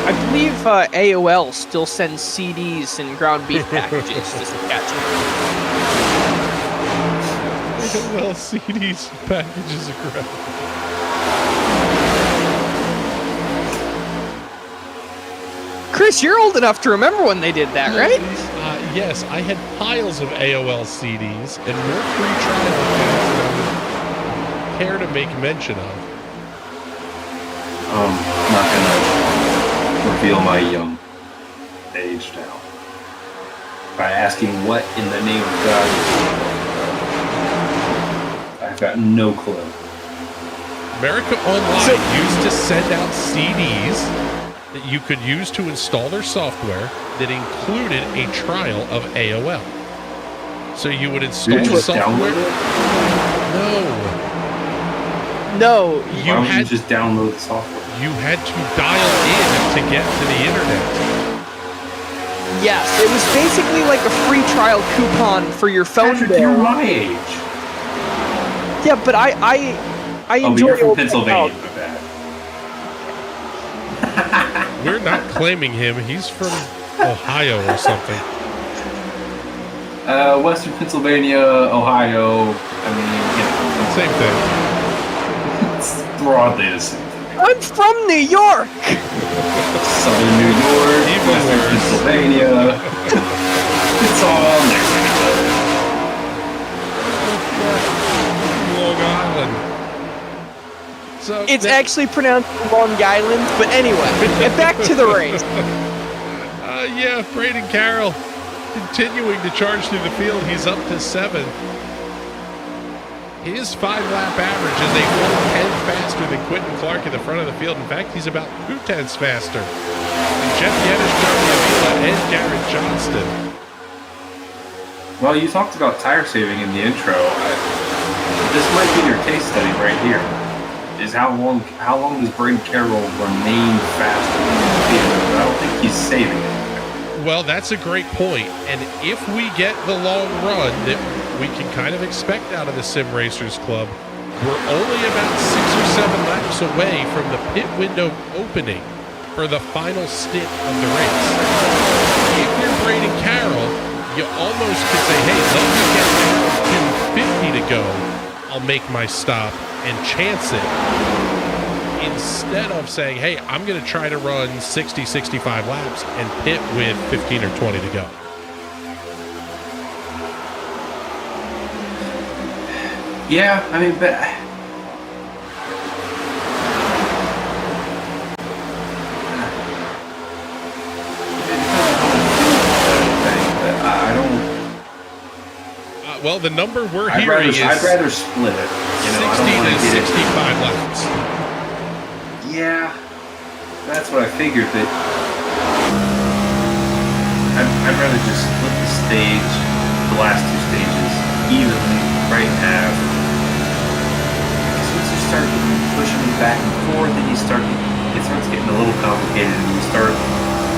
I believe AOL still sends CDs and ground beef packages to Saskatchewan. AOL CDs packages of ground. Chris, you're old enough to remember when they did that, right? Yes, I had piles of AOL CDs and more free trial accounts than I would care to make mention of. I'm not gonna reveal my young age now by asking what in the name of God. I've got no clue. America Online used to send out CDs that you could use to install their software that included a trial of AOL. So you would install the software. No. Why don't you just download the software? You had to dial in to get to the internet. Yes, it was basically like a free trial coupon for your phone bill. You're my age. Yeah, but I enjoy. But you're from Pennsylvania. My bad. We're not claiming him. He's from Ohio or something. Western Pennsylvania, Ohio. I mean, same thing. It's broadly the same thing. I'm from New York. Southern New York, Western Pennsylvania. It's all next to each other. Long Island. So It's actually pronounced Long Island, but anyway, back to the race. Yeah, Braden Carroll continuing to charge through the field. He's up to 7th. His 5-lap average is a 1/10 faster than Quentin Clark in the front of the field. In fact, he's about 2/10 faster than Jeff Yenish, Johnny Avila, and Garrett Johnston. Well, you talked about tire saving in the intro. This might be your case study right here. Is how long does Braden Carroll remain faster than the field? I don't think he's saving it. Well, that's a great point. And if we get the long run that we can kind of expect out of the Sim Racers Club, we're only about 6 or 7 laps away from the pit window opening for the final stint of the race. If you're Braden Carroll, you almost could say, hey, let me get down to 50 to go. I'll make my stop and chance it, instead of saying, hey, I'm going to try to run 60, 65 laps and pit with 15 or 20 to go. Yeah, I mean, but I don't. Well, the number we're hearing is I'd rather split it. 60 to 65 laps. Yeah, that's what I figured, but I'd rather just split the stage, the last two stages, evenly, right in half. Because once you start pushing them back and forth, and it starts getting a little complicated, and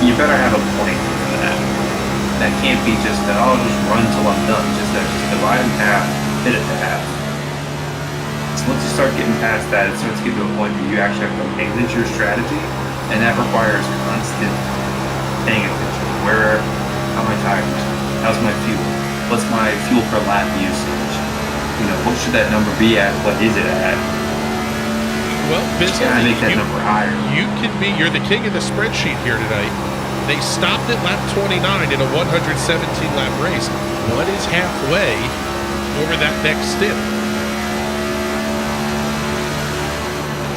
you better have a plan for that. That can't be just that, I'll just run till I'm done. Just divide in half, hit it to half. So once you start getting past that, it starts getting to a point where you actually have to manage your strategy, and that requires constant paying attention. How my tires? How's my fuel? What's my fuel per lap usage? What should that number be at? What is it at? Well, Bizzle, I make that number higher. You're the king of the spreadsheet here tonight. They stopped at lap 29 in a 117 lap race. What is halfway over that next stint?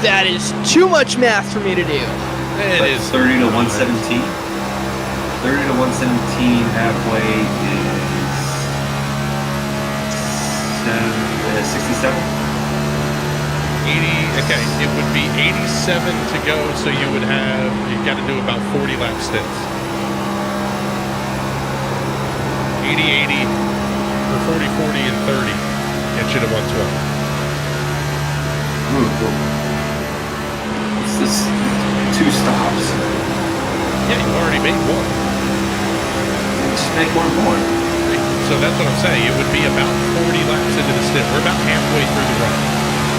That is too much math for me to do. It is 30 to 117. 30 to 117 halfway is 67. 80. Okay, it would be 87 to go, so you've got to do about 40 lap stints. 80, 80, or 40, 40, and 30 get you to 112. What's this? 2 stops. Yeah, you already made one. Just make one more. So that's what I'm saying. It would be about 40 laps into the stint. We're about halfway through the run.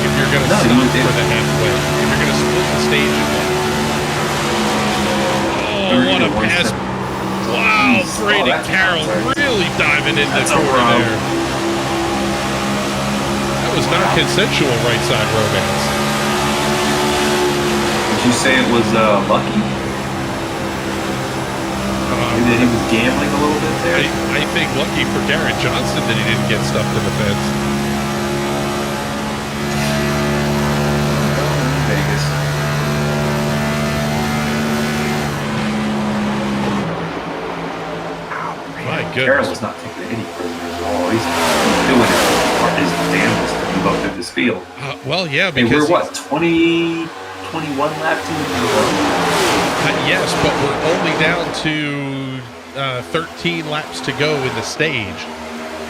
If you're going to stop for the halfway. If you're going to split the stage. Oh, what a pass. Wow, Braden Carroll really diving into the corner there. That was not consensual right side romance. Did you say it was lucky? That he was gambling a little bit there? I think lucky for Garrett Johnson that he didn't get stuffed in the fence. Vegas. My goodness. Carroll was not taking any prisoners at all. He's doing his damnedest to move up through this field. Well, yeah, because we're what, 21 laps into the run? Yes, but we're only down to 13 laps to go in the stage.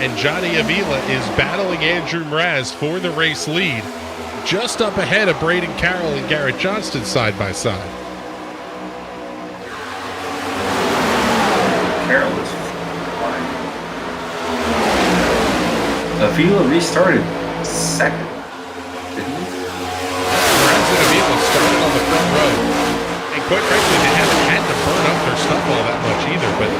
And Johnny Avila is battling Andrew Mraz for the race lead, just up ahead of Braden Carroll and Garrett Johnston side by side. Carroll is flying. Avila restarted second, didn't he? Mraz and Avila started on the front row. And quite frankly, they haven't had to burn up their stuff all that much either, but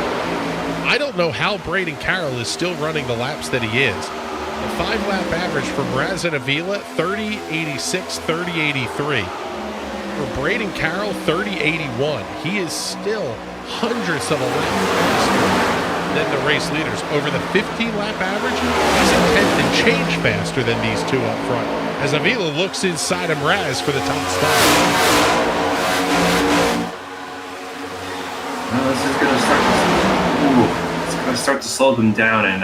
I don't know how Braden Carroll is still running the laps that he is. The 5-lap average for Mraz and Avila, 30.86, 30.83. For Braden Carroll, 30.81. He is still hundredths of a lap faster than the race leaders. Over the 15-lap average, he's a tenth and change faster than these two up front, as Avila looks inside of Mraz for the top spot. This is going to start to slow them down, and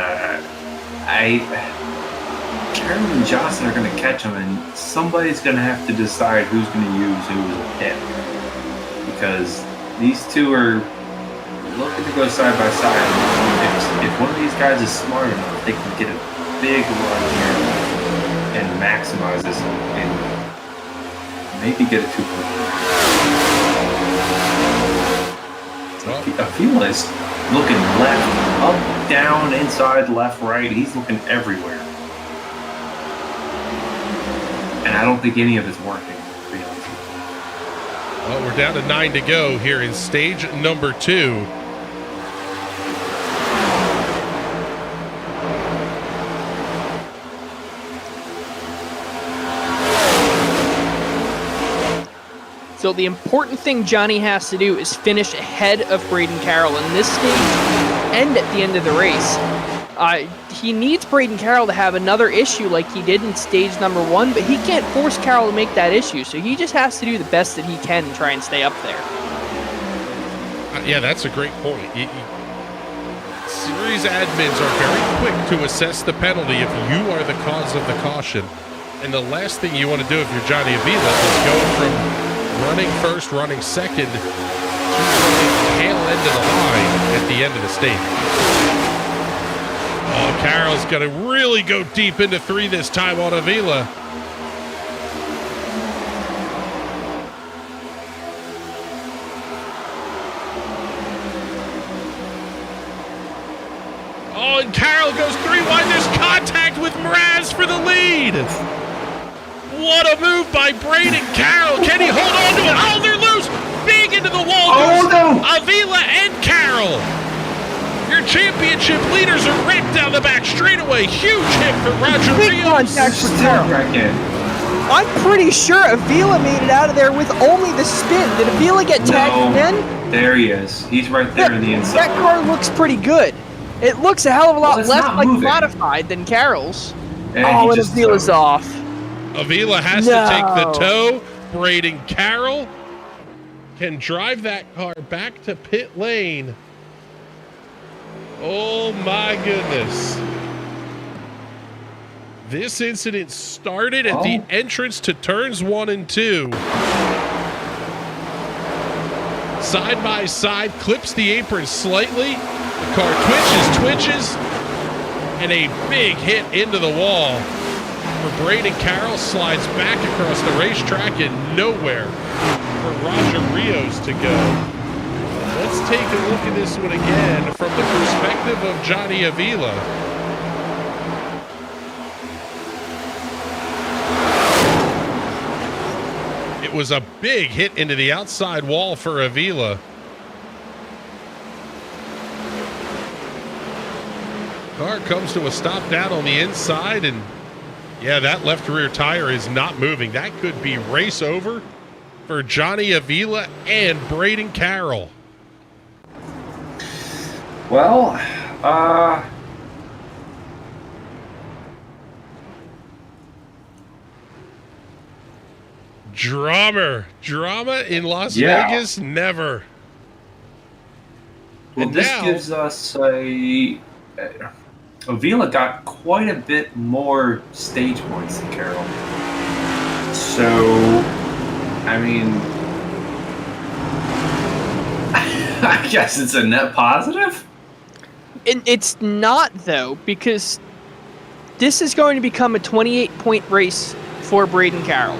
Carroll and Johnson are going to catch them, and somebody's going to have to decide who's going to use who as a pit, because these two are looking to go side by side. If one of these guys is smart enough, they can get a big run here and maximize this and maybe get it too quick. I feel like he's looking left, up, down, inside, left, right. He's looking everywhere. And I don't think any of it's working, to be honest with you. Well, we're down to 9 to go here in stage number 2. So the important thing Johnny has to do is finish ahead of Braden Carroll in this stage and at the end of the race. He needs Braden Carroll to have another issue like he did in stage number 1, but he can't force Carroll to make that issue, so he just has to do the best that he can and try and stay up there. Yeah, that's a great point. Series admins are very quick to assess the penalty if you are the cause of the caution. And the last thing you want to do if you're Johnny Avila is go from running first, running second, to the tail end of the line at the end of the stage. Oh, Carroll's going to really go deep into 3 this time on Avila. Oh, and Carroll goes 3 wide. There's contact with Mraz for the lead. What a move by Braden Carroll. Can he hold on to it? Oh, they're loose. Big into the wall goes Avila and Carroll. Your championship leaders are wrecked down the back straightaway. Huge hit for Roger Big Rios. contact for Carroll. I'm pretty sure Avila made it out of there with only the spin. Did Avila get tagged again? There he is. He's right there on the inside. That car looks pretty good. It looks a hell of a lot it's less not like moving. modified than Carroll's. And And Avila's off. Avila has to take the tow. Braden Carroll can drive that car back to pit lane. Oh my goodness. This incident started at the entrance to turns 1 and 2. Side by side, clips the apron slightly. The car twitches, and a big hit into the wall. For Braden Carroll, slides back across the racetrack and nowhere for Roger Rios to go. Let's take a look at this one again from the perspective of Johnny Avila. It was a big hit into the outside wall for Avila. Car comes to a stop down on the inside, and yeah, that left rear tire is not moving. That could be race over for Johnny Avila and Braden Carroll. Well, Drama in Las Vegas, never. Well, and this now, gives us Avila got quite a bit more stage points than Carroll. So, I mean, I guess it's a net positive? It's not, though, because this is going to become a 28-point race for Braden Carroll.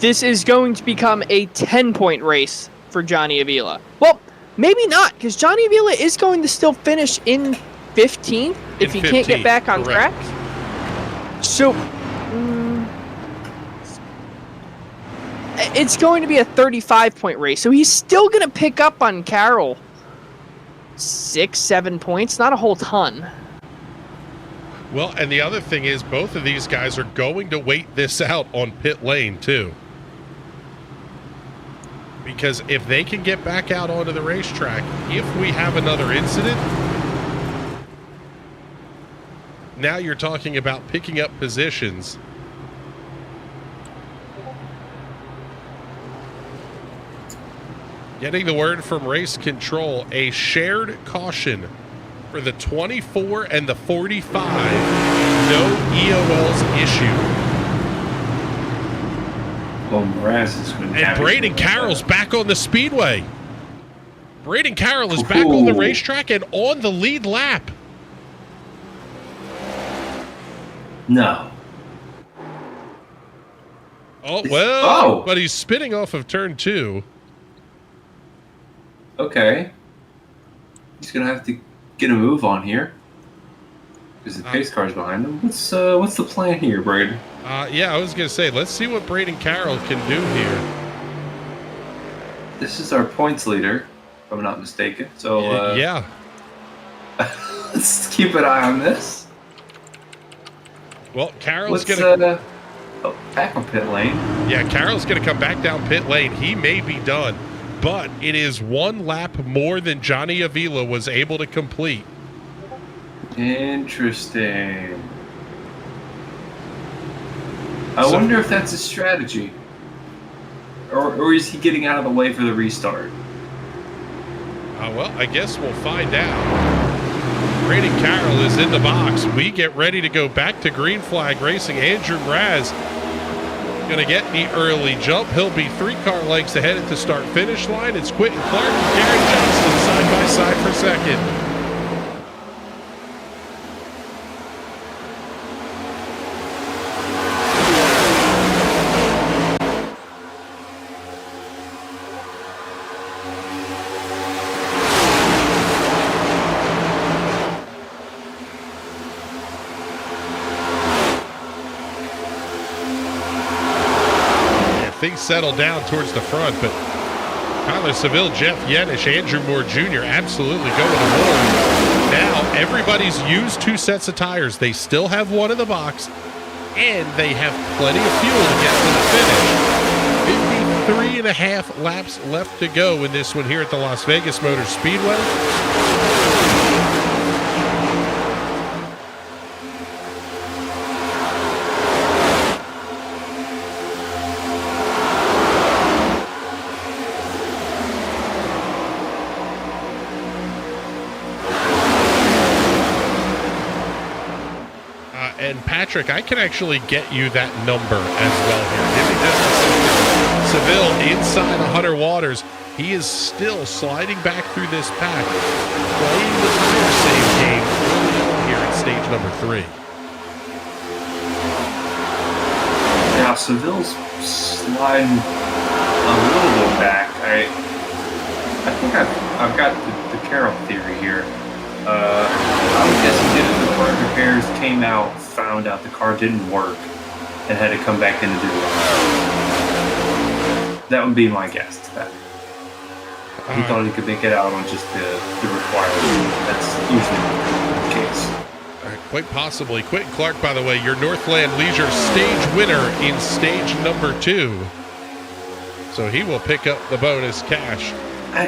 This is going to become a 10-point race for Johnny Avila. Well, maybe not, because Johnny Avila is going to still finish in 15th if he can't get back on track. So, it's going to be a 35-point race. So he's still going to pick up on Carroll 6-7 points, not a whole ton. well, and the other thing is both of these guys are going to wait this out on pit lane too. Because if they can get back out onto the racetrack, if we have another incident, now you're talking about picking up positions. Getting the word from race control, a shared caution for the 24 and the 45. No EOLs issued. Well, Mraz has been And Braden Carroll's back on the speedway. Braden Carroll is back on the racetrack and on the lead lap. No. Oh, well, but he's spinning off of turn 2. Okay. He's going to have to get a move on here. Because the pace car's behind him. What's the plan here, Braden? Yeah, I was going to say, let's see what Braden Carroll can do here. This is our points leader, if I'm not mistaken. So, yeah. Let's keep an eye on this. Well, Carroll's going to... back on pit lane. Yeah, Carroll's going to come back down pit lane. He may be done. But it is one lap more than Johnny Avila was able to complete. Interesting. I wonder if that's a strategy. Or is he getting out of the way for the restart? Well, I guess we'll find out. Braden Carroll is in the box. We get ready to go back to Green Flag Racing. Andrew Mraz Going to get the early jump. He'll be 3 car lengths ahead at the start-finish line. It's Quentin Clark and Darren Johnston side by side for second. Things settle down towards the front, but Tyler Seville, Jeff Yenish, Andrew Moore Jr. absolutely going to war. Now everybody's used 2 sets of tires. They still have 1 in the box, and they have plenty of fuel to get to the finish. 53.5 laps left to go in this one here at the Las Vegas Motor Speedway. And Patrick, I can actually get you that number as well here. Give me just a second. Seville inside 100 Waters. He is still sliding back through this pack, playing the tire save game early on here at stage number 3. Now Seville's sliding a little bit back. I think I've got the Carroll theory here. I would guess he did it. The car repairs, came out, found out the car didn't work, and had to come back in to do it. That would be my guess to that. He thought he could make it out on just the requirement. That's usually the case. Quite possibly. Quentin Clark, by the way, your Northland Leisure stage winner in stage number 2. So he will pick up the bonus cash,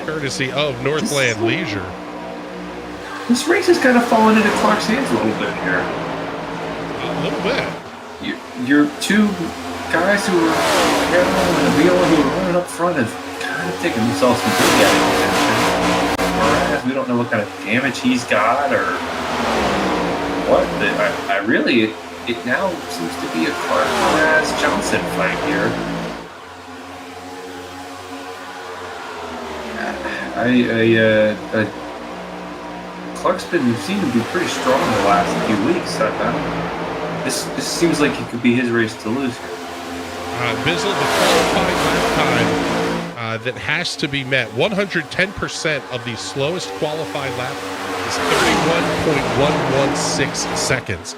courtesy of Northland Leisure. This race has kind of fallen into Clark's hands a little bit here. A little bit. Your 2 guys who were Carroll and Avila who were running up front have kind of taken themselves completely out of attention. Whereas we don't know what kind of damage he's got or what. But I really, it now seems to be a Clark-Johnson fight here. Clark's seemed to be pretty strong in the last few weeks. This seems like it could be his race to lose. Bizzle, the qualified lap time that has to be met. 110% of the slowest qualified lap is 31.116 seconds.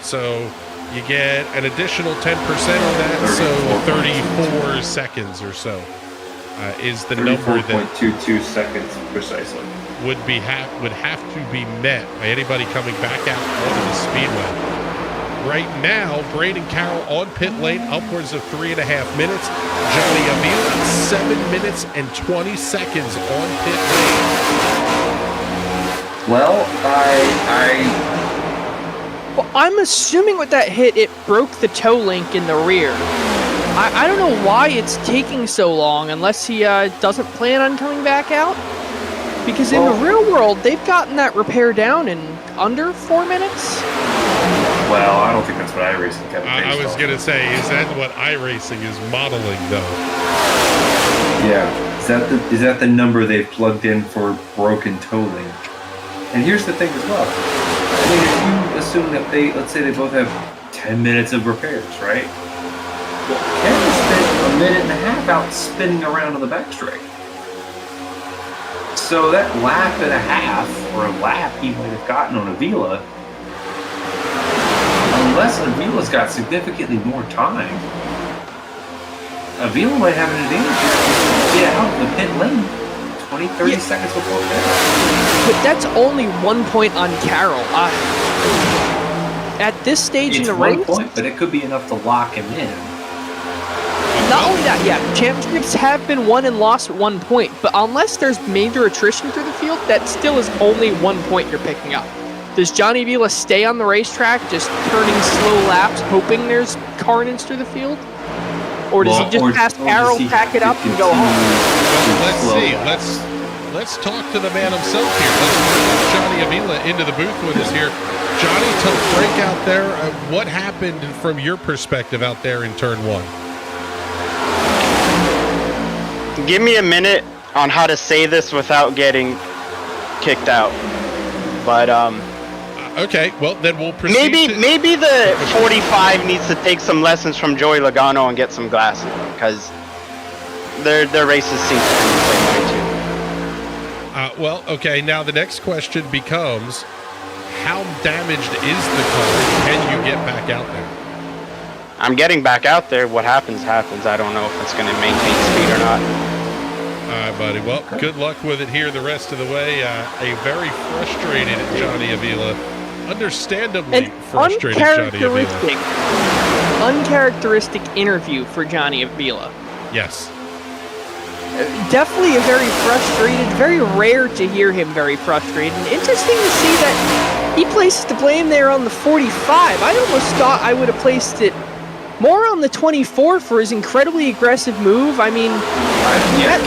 So you get an additional 10% on that, so 34 seconds or so is the number that 34.22 seconds precisely would have to be met by anybody coming back out onto the speedway. Right now, Braden Carroll on pit lane, upwards of 3.5 minutes. Johnny Avila, 7 minutes and 20 seconds on pit lane. Well, Well, I'm assuming with that hit, it broke the toe link in the rear. I don't know why it's taking so long, unless he doesn't plan on coming back out. Because in the real world, they've gotten that repair down in under 4 minutes. Well, I don't think that's what iRacing got. I was going to say, is that what iRacing is modeling, though? Yeah. Is that the number they've plugged in for broken toe link? And here's the thing as well. I mean, if you assume that let's say they both have 10 minutes of repairs, right? Well, Kevin spent 1.5 minutes out spinning around on the back straight. So that lap and a half, or a lap he might have gotten on Avila, unless Avila's got significantly more time, Avila might have an advantage to get out of the pit lane 20, 30 seconds before pit. But that's only 1 point on Carroll. At this stage in the race... It's 1 point, but it could be enough to lock him in. Not only that, championships have been won and lost at 1 point, but unless there's major attrition through the field, that still is only 1 point you're picking up. Does Johnny Avila stay on the racetrack, just turning slow laps, hoping there's carnage through the field? Or does he just pass Carroll, pack it up, and go home? Well, let's see. Let's talk to the man himself here. Let's bring Johnny Avila into the booth with us here. Johnny, tell Frank out there what happened from your perspective out there in turn 1. Give me a minute on how to say this without getting kicked out. But okay, well then we'll proceed. Maybe the 45 needs to take some lessons from Joey Logano and get some glasses, because their races seem to be the same way too. Well, okay. Now the next question becomes, how damaged is the car? Can you get back out there? I'm getting back out there. What happens, happens. I don't know if it's going to maintain speed or not. All right, buddy. Well, good luck with it here the rest of the way. A very frustrated Johnny Avila. Understandably frustrated Johnny Avila. Uncharacteristic interview for Johnny Avila. Yes. Definitely a very frustrated, very rare to hear him very frustrated. And interesting to see that he places the blame there on the 45. I almost thought I would have placed it more on the 24 for his incredibly aggressive move. I mean...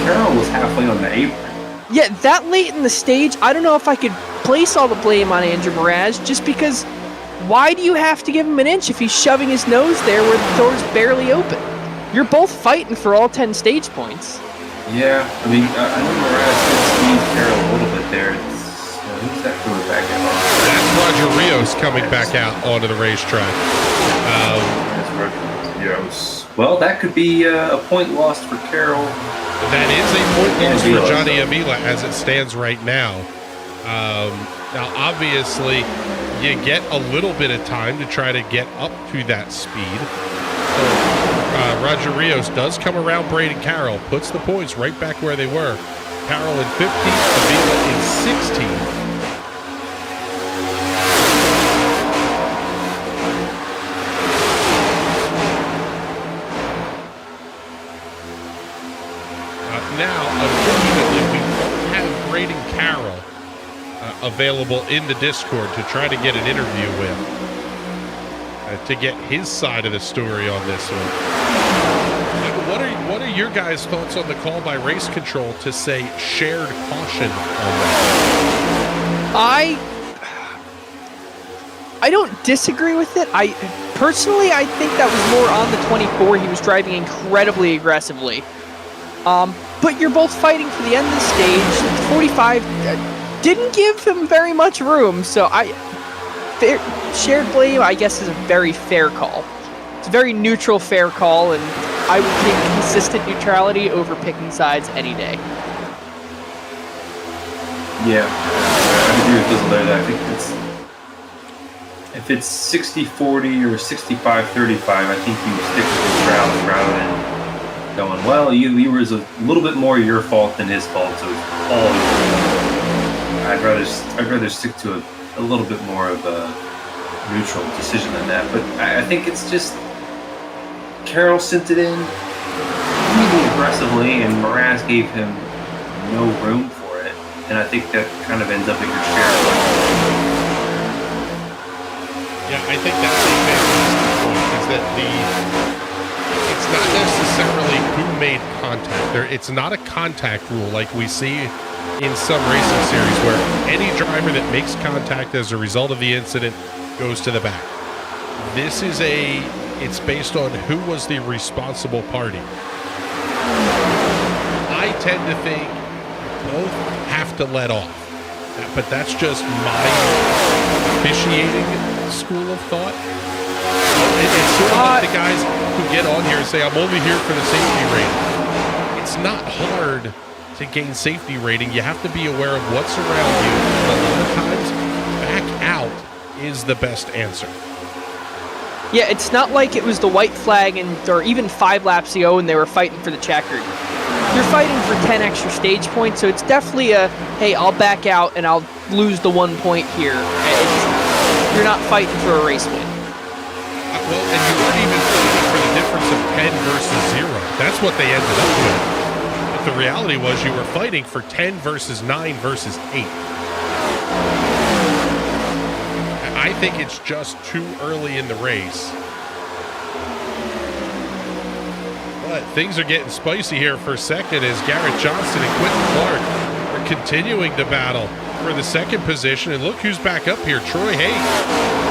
Carroll was halfway on the apron. Yeah, that late in the stage, I don't know if I could place all the blame on Andrew Mraz, just because why do you have to give him an inch if he's shoving his nose there where the door's barely open? You're both fighting for all 10 stage points. Yeah, I mean, I know Mraz did squeeze Carroll a little bit there. Who's that coming back out? That's Roger Rios coming back out onto the racetrack. Well, that could be a point lost for Carroll. That is a point lost for Johnny Avila as it stands right now. Now, obviously, you get a little bit of time to try to get up to that speed. So, Roger Rios does come around Braden Carroll, puts the points right back where they were. Carroll in 15th, Avila in 16th. Now, unfortunately, we don't have Braden Carroll available in the Discord to try to get an interview with, to get his side of the story on this one. What are your guys' thoughts on the call by race control to say shared caution on that? I don't disagree with it. I think that was more on the 24. He was driving incredibly aggressively. But you're both fighting for the end of the stage. 45 didn't give him very much room, so shared blame, I guess, is a very fair call. It's a very neutral, fair call, and I would take consistent neutrality over picking sides any day. Yeah, I agree with Bizzle there. I think if it's 60-40 or 65-35, I think you stick with neutrality rather than going, well, it was a little bit more your fault than his fault, so it's all your fault. I'd rather stick to a little bit more of a neutral decision than that. But I think it's just Carroll sent it in really aggressively, and Mraz gave him no room for it. And I think that kind of ends up in your share. Yeah, I think that's a fantastic point, is that it's not necessarily who made contact. It's not a contact rule like we see in some racing series where any driver that makes contact as a result of the incident goes to the back. It's based on who was the responsible party. I tend to think both have to let off, but that's just my officiating school of thought. It's sort of like the guys who get on here and say, I'm only here for the safety rating. It's not hard to gain safety rating. You have to be aware of what's around you. And a lot of times, back out is the best answer. Yeah, it's not like it was the white flag or even 5 laps ago and they were fighting for the checkered. You're fighting for 10 extra stage points, so it's definitely hey, I'll back out and I'll lose the 1 point here. You're not fighting for a race win. Well, and you weren't even fighting for the difference of 10 versus 0. That's what they ended up with. But the reality was you were fighting for 10 versus 9 versus 8. I think it's just too early in the race. But things are getting spicy here for a second as Garrett Johnson and Quentin Clark are continuing to battle for the second position. And look who's back up here, Troy Hayes.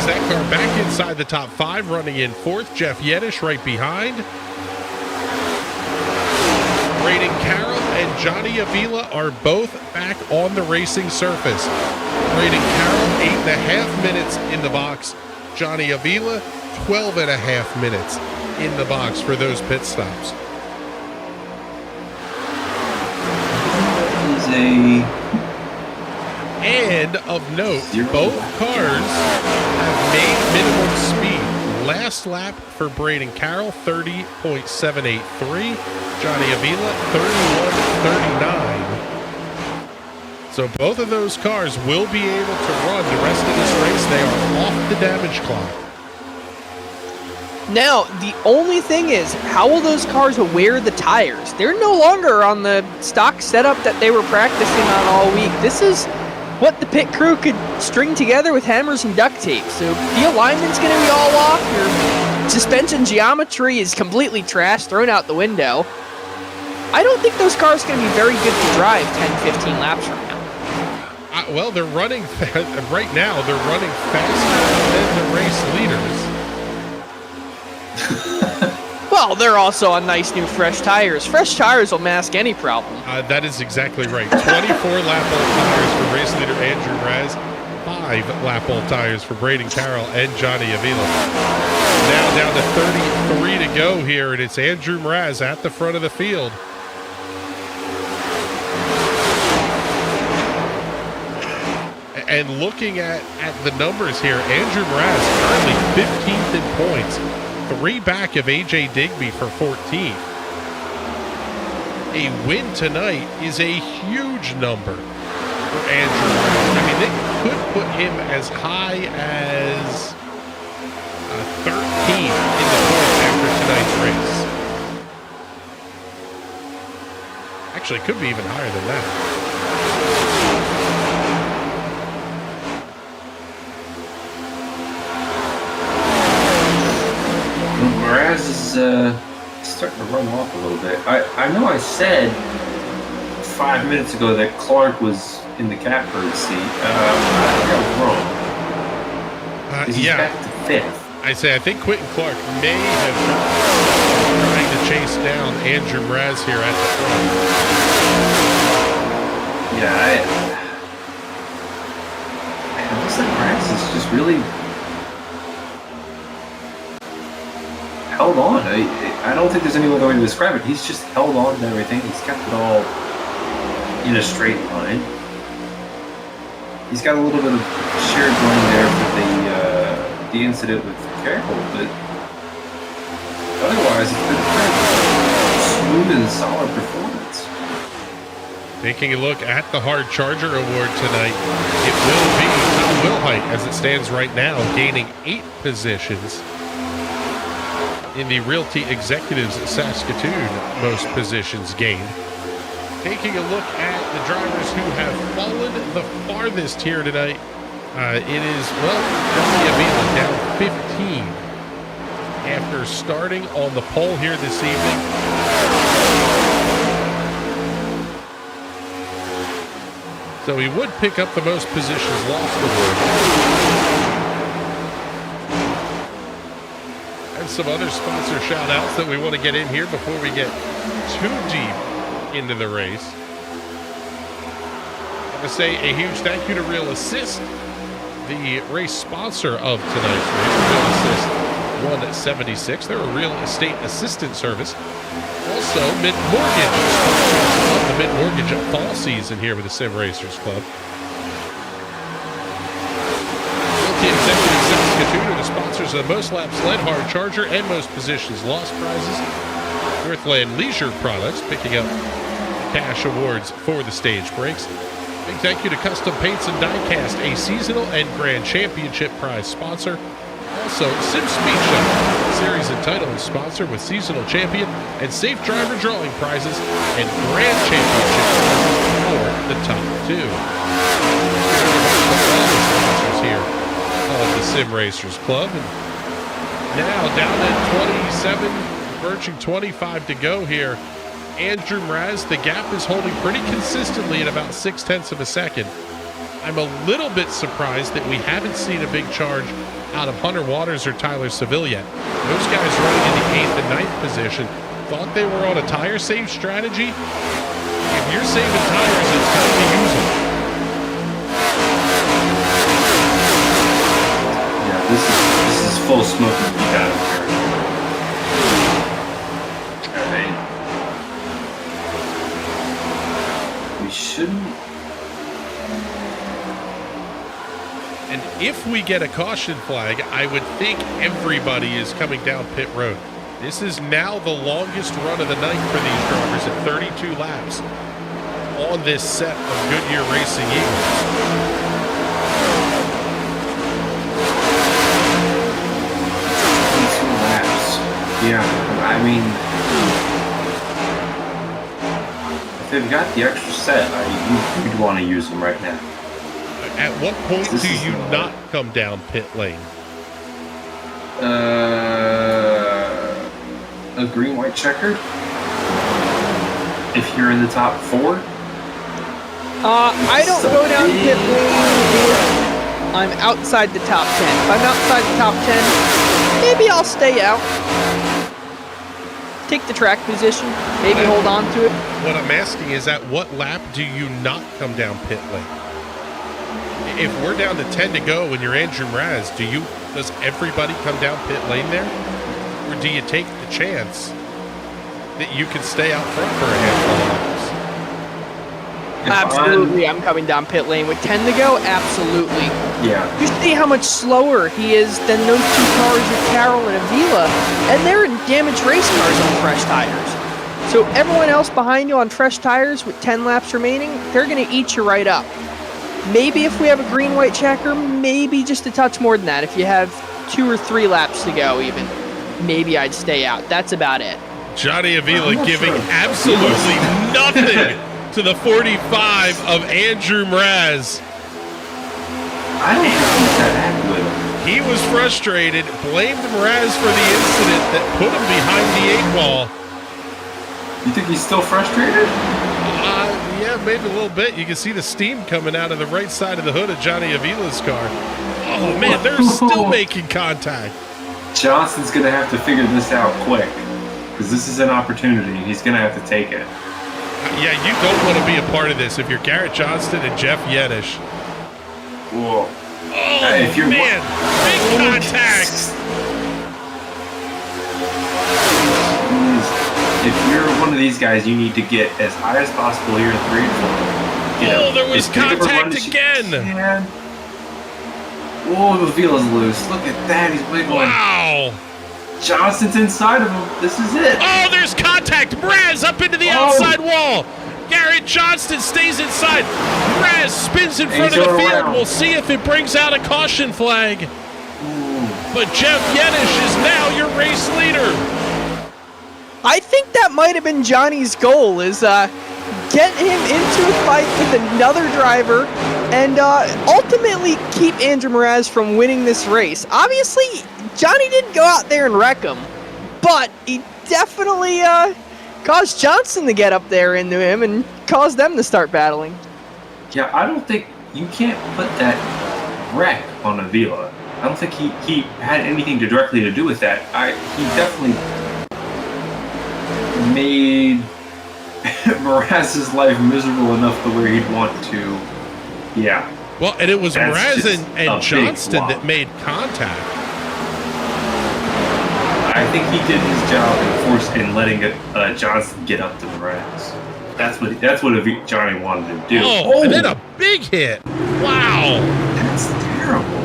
That car back inside the top 5, running in 4th. Jeff Yedish right behind. Johnny Avila are both back on the racing surface. Braden Carroll, 8.5 minutes in the box. Johnny Avila, 12.5 minutes in the box for those pit stops. And of note, both cars have made minimum speed. Last lap for Braden Carroll, 30.783. Johnny Avila, 31.39. So both of those cars will be able to run the rest of this race. They are off the damage clock. Now, the only thing is, how will those cars wear the tires? They're no longer on the stock setup that they were practicing on all week. This is what the pit crew could string together with hammers and duct tape. So the alignment's going to be all off. Your suspension geometry is completely trashed, thrown out the window. I don't think those cars are going to be very good to drive 10, 15 laps from now. Well, they're running, right now, they're running faster than the race leaders. Well, they're also on nice new fresh tires. Fresh tires will mask any problem. That is exactly right. 24 lap-old tires for race leader Andrew Raz. 5 lap-old tires for Braden Carroll and Johnny Avila. Now down to 33 to go here, and it's Andrew Raz at the front of the field. And looking at the numbers here, Andrew Raz currently 15th in points. 3 back of AJ Digby for 14th. A win tonight is a huge number for Andrew Raz. I mean, they could put him as high as 13th in the points after tonight's race. Actually, it could be even higher than that. Mraz is starting to run off a little bit. I know I said 5 minutes ago that Clark was in the catbird seat. I got wrong. He's back to 5th. I think Quentin Clark may have trying to chase down Andrew Mraz here at the front. Yeah, it looks like Mraz is just really held on. I don't think there's any other way to describe it. He's just held on to everything. He's kept it all in a straight line. He's got a little bit of shared blame there for the incident with Carroll, but otherwise it's been a pretty smooth and solid performance. Taking a look at the Hard Charger Award tonight, it will be Tom Wilhite as it stands right now, gaining 8 positions. In the Realty Executives Saskatoon, most positions gained. Taking a look at the drivers who have fallen the farthest here tonight, it is, well, Johnny Avila down 15 after starting on the pole here this evening. So he would pick up the most positions lost award. Some other sponsor shout outs that we want to get in here before we get too deep into the race. I want to say a huge thank you to Real Assist, the race sponsor of tonight's race. Real Assist 176. They're a real estate assistant service. Also, Mid Mortgage, sponsors of the Mid Mortgage fall season here with the Sim Racers Club. Executive Saskatoon are the sponsors of the Most Laps Led, Hard Charger, and Most Positions Lost prizes. Northland Leisure Products picking up cash awards for the stage breaks. Big thank you to Custom Paints and Diecast, a seasonal and grand championship prize sponsor. Also, Sim Speed Shop, series entitlement sponsor with seasonal champion and safe driver drawing prizes and grand championship prizes for the top 2. Sponsors here of the Sim Racers Club. And now down at 27, approaching 25 to go here. Andrew Mraz, the gap is holding pretty consistently at about 0.6 of a second. I'm a little bit surprised that we haven't seen a big charge out of Hunter Waters or Tyler Seville yet. Those guys running in the 8th and 9th position thought they were on a tire save strategy. If you're saving tires, it's time to use them. Yeah, this is full smoke and heat out of here. Alright. We shouldn't. And if we get a caution flag, I would think everybody is coming down pit road. This is now the longest run of the night for these drivers at 32 laps on this set of Goodyear Racing Eagles. 22 laps. Yeah, I mean, if they've got the extra set, you'd want to use them right now. At what point do you not come down pit lane? A green-white checker? If you're in the top 4? I don't go down pit lane if I'm outside the top 10. If I'm outside the top 10, maybe I'll stay out. Take the track position, maybe hold on to it. What I'm asking is, at what lap do you not come down pit lane? If we're down to 10 to go and you're Andrew Mraz, does everybody come down pit lane there? Or do you take the chance that you can stay out front for a handful of laps? Absolutely, I'm coming down pit lane with 10 to go. Absolutely. Yeah. You see how much slower he is than those two cars with Carroll and Avila, and they're in damaged race cars on fresh tires. So everyone else behind you on fresh tires with 10 laps remaining, they're going to eat you right up. Maybe if we have a green-white checker, maybe just a touch more than that. If you have 2 or 3 laps to go even, maybe I'd stay out. That's about it. Johnny Avila giving absolutely nothing to the 45 of Andrew Mraz. I don't think he's that happy with him. He was frustrated, blamed Mraz for the incident that put him behind the 8 ball. You think he's still frustrated? Yeah, maybe a little bit. You can see the steam coming out of the right side of the hood of Johnny Avila's car. Oh, man, they're still making contact. Johnson's going to have to figure this out quick, because this is an opportunity. He's going to have to take it. Yeah, you don't want to be a part of this if you're Garrett Johnston and Jeff Yenish. Whoa. Oh, if you're man, big contact. If you're one of these guys, you need to get as high as possible. You're 3 and 4. Oh, there was contact again. Oh, the wheel is loose. Look at that. He's wiggling. Wow. Johnson's inside of him. This is it. Oh, there's contact. Mraz up into the outside wall. Garrett Johnston stays inside. Mraz spins in front of the field. We'll see if it brings out a caution flag. But Jeff Yenish is now your race leader. I think that might have been Johnny's goal, is get him into a fight with another driver and ultimately keep Andrew Mraz from winning this race. Obviously, Johnny didn't go out there and wreck him, but he definitely caused Johnson to get up there into him and caused them to start battling. Yeah, I don't think you can't put that wreck on Avila. I don't think he had anything directly to do with that. He definitely made Mraz's life miserable enough to where he'd want to. Yeah. Well, and it was Mraz and Johnston that made contact. I think he did his job in letting Johnston get up to Mraz. That's what Johnny wanted to do. Oh, and then a big hit. Wow. That's terrible.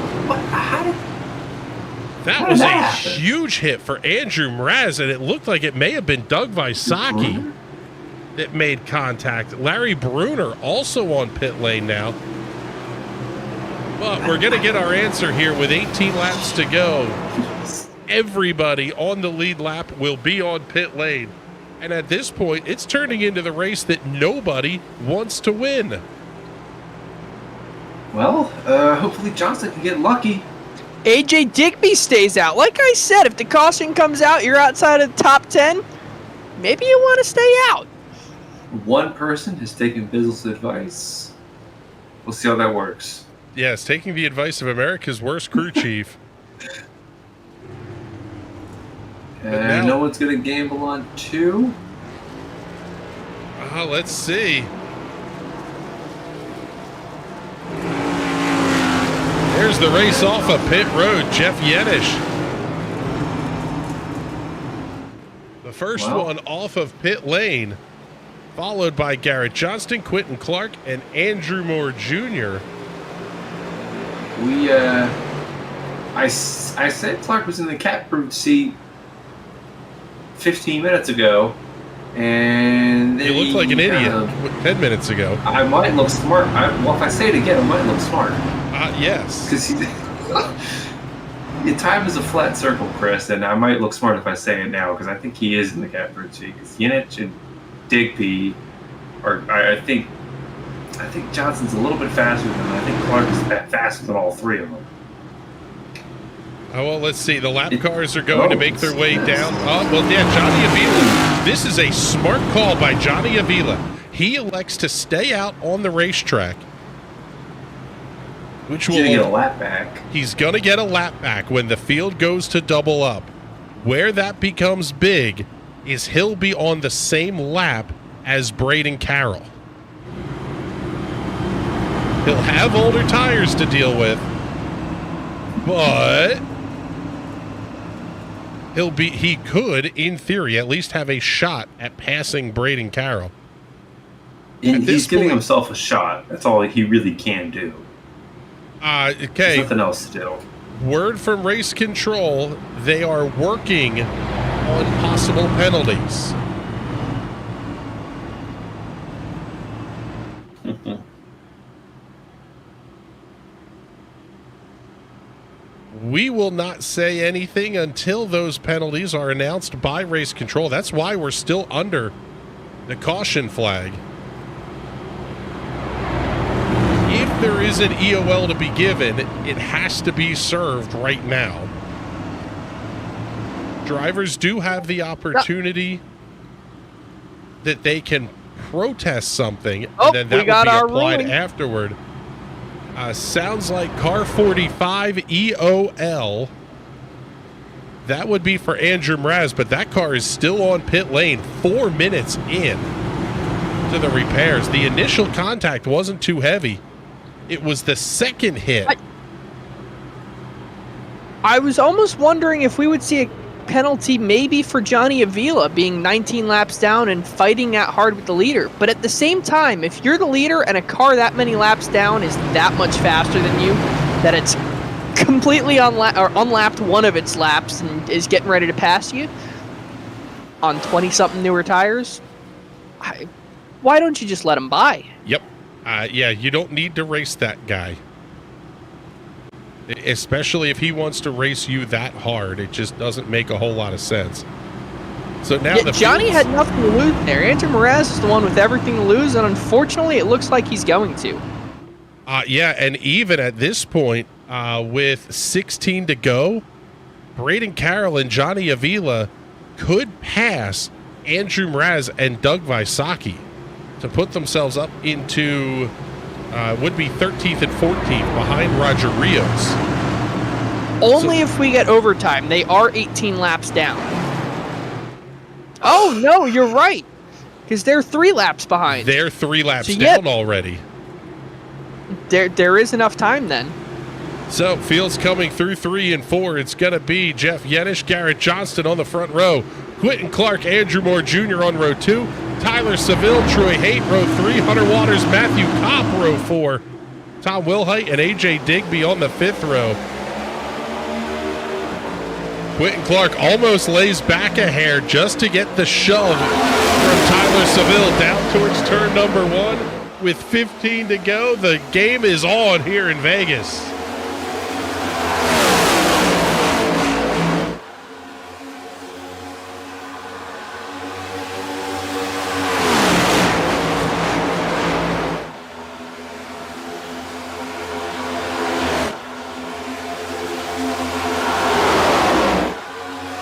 That was a huge hit for Andrew Mraz, and it looked like it may have been Doug Weissaki that made contact. Larry Bruner also on pit lane now. But we're going to get our answer here with 18 laps to go. Everybody on the lead lap will be on pit lane. And at this point, it's turning into the race that nobody wants to win. Well, hopefully Johnson can get lucky. AJ Digby stays out. Like I said, if the caution comes out, you're outside of the top 10, maybe you want to stay out. One person has taken business advice. We'll see how that works. Yes, taking the advice of America's worst crew chief. And no one's going to gamble on 2. Let's see. There's the race off of pit road, Jeff Yenish. The first one off of pit lane, followed by Garrett Johnston, Quentin Clark, and Andrew Moore Jr. I said Clark was in the catbird seat 15 minutes ago, and You looked like an idiot 10 minutes ago. I might look smart. Well, if I say it again, I might look smart. Yes. Because your time is a flat circle, Chris, and I might look smart if I say it now, because I think he is in the catbird seat. Because Yinich and Digby are, I think Johnson's a little bit faster than him. I think Clark is faster than all three of them. Well, let's see. The lap cars are going to make their way down. Johnny Avila. This is a smart call by Johnny Avila. He elects to stay out on the racetrack. Which will get a lap back. He's going to get a lap back when the field goes to double up. Where that becomes big is he'll be on the same lap as Braden Carroll. He'll have older tires to deal with, but he could, in theory, at least have a shot at passing Braden Carroll. He's giving himself a shot. That's all he really can do. Okay. There's nothing else to do. Word from race control, they are working on possible penalties. We will not say anything until those penalties are announced by race control. That's why we're still under the caution flag. If there is an EOL to be given, it has to be served right now. Drivers do have the opportunity that they can protest something, and then that will be applied afterward. Sounds like car 45 EOL. That would be for Andrew Mraz, but that car is still on pit lane 4 minutes in to the repairs. The initial contact wasn't too heavy. It was the second hit. I was almost wondering if we would see a penalty maybe for Johnny Avila being 19 laps down and fighting out hard with the leader. But at the same time, if you're the leader and a car that many laps down is that much faster than you, that it's completely unlapped one of its laps and is getting ready to pass you on 20-something newer tires, why don't you just let him by? Yep. You don't need to race that guy. Especially if he wants to race you that hard. It just doesn't make a whole lot of sense. So now Johnny had nothing to lose there. Andrew Mraz is the one with everything to lose, and unfortunately it looks like he's going to. And even at this point, with 16 to go, Braden Carroll and Johnny Avila could pass Andrew Mraz and Doug Wysocki to put themselves up into would be 13th and 14th behind Roger Rios. Only if we get overtime. They are 18 laps down. Oh, no, you're right. Because they're 3 laps behind. They're 3 laps down already. There is enough time then. So, fields coming through 3 and 4. It's going to be Jeff Yenish, Garrett Johnston on the front row. Quentin Clark, Andrew Moore Jr. on row 2. Tyler Seville, Troy Haight, row 3. Hunter Waters, Matthew Kopp, row 4. Tom Wilhite and A.J. Digby on the 5th row. Quentin Clark almost lays back a hair just to get the shove from Tyler Seville down towards turn number 1. With 15 to go, the game is on here in Vegas.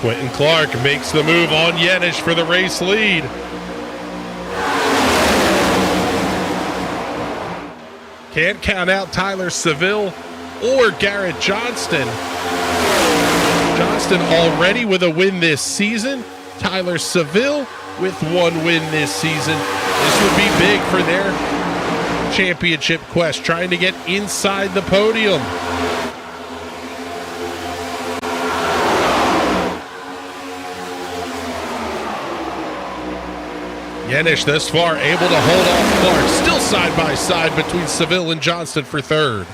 Quentin Clark makes the move on Yenish for the race lead. Can't count out Tyler Seville or Garrett Johnston. Johnston already with a win this season. Tyler Seville with 1 win this season. This would be big for their championship quest, trying to get inside the podium. Yenish thus far able to hold off Clark, still side by side between Seville and Johnston for third.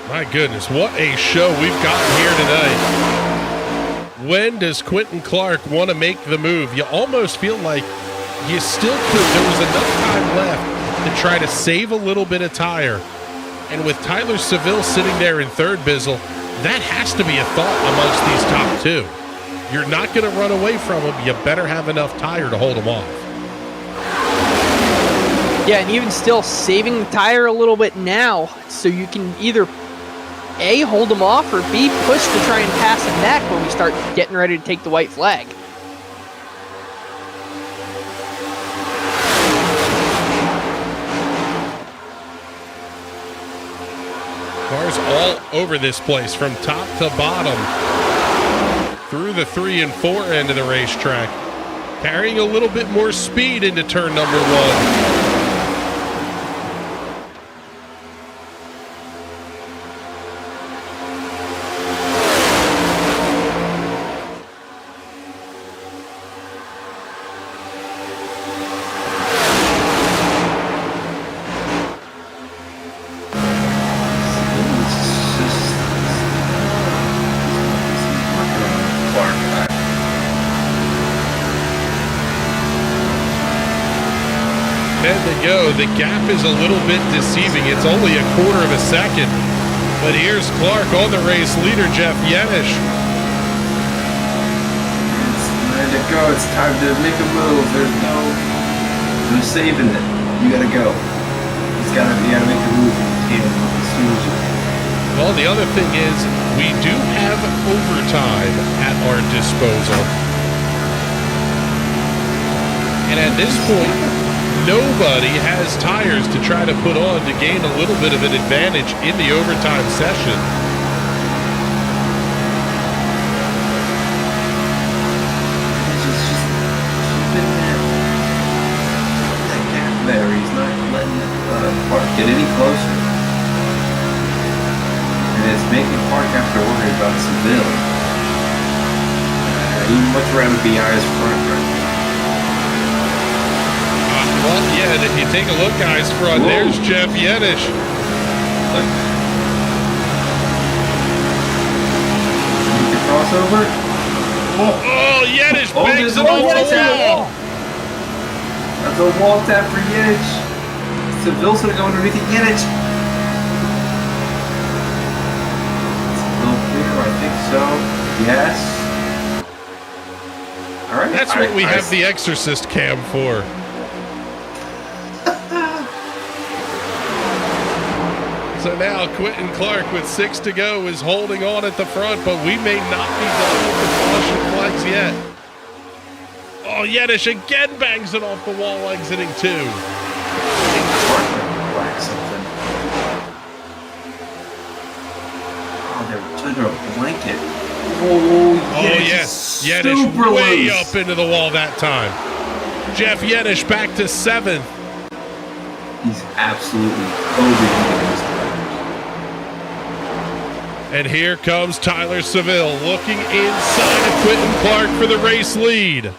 My goodness, what a show we've gotten here tonight. When does Quentin Clark want to make the move? You almost feel like you still could. There was enough time left to try to save a little bit of tire. And with Tyler Seville sitting there in third, Bizzle, that has to be a thought amongst these top two. You're not going to run away from them. You better have enough tire to hold them off. Yeah, and even still saving the tire a little bit now, so you can either A, hold them off, or B, push to try and pass them back when we start getting ready to take the white flag. Cars all over this place from top to bottom through the 3 and 4 end of the racetrack, carrying a little bit more speed into turn number 1. The gap is a little bit deceiving. It's only a quarter of a second. But here's Clark on the race leader, Jeff Yenish. It's time to go. It's time to make a move. There's no saving it. You gotta go. You gotta make a move. Well, the other thing is we do have overtime at our disposal. And at this point, nobody has tires to try to put on to gain a little bit of an advantage in the overtime session. Just keeping that gap there. He's not letting Clark get any closer. And it's making Clark have to worry about Seville. He'd much rather be eyes front right now. Well, yeah, and if you take a look, guys, front, there's Jeff Yenish. The crossover. Oh, Yenish bangs him off the wall. That's a wall tap for Yenish. Seville's going to go underneath Yenish. Seville clear, I think so. Yes. All right. That's what we have the Exorcist cam for. So now Quentin Clark with 6 to go is holding on at the front, but we may not be done with the caution flags yet. Oh, Yenish again bangs it off the wall, exiting 2. Oh, they're under a blanket. Oh, yes. Yenish way up into the wall that time. Jeff Yenish back to 7th. He's absolutely overheating this. And here comes Tyler Seville looking inside of Quentin Clark for the race lead.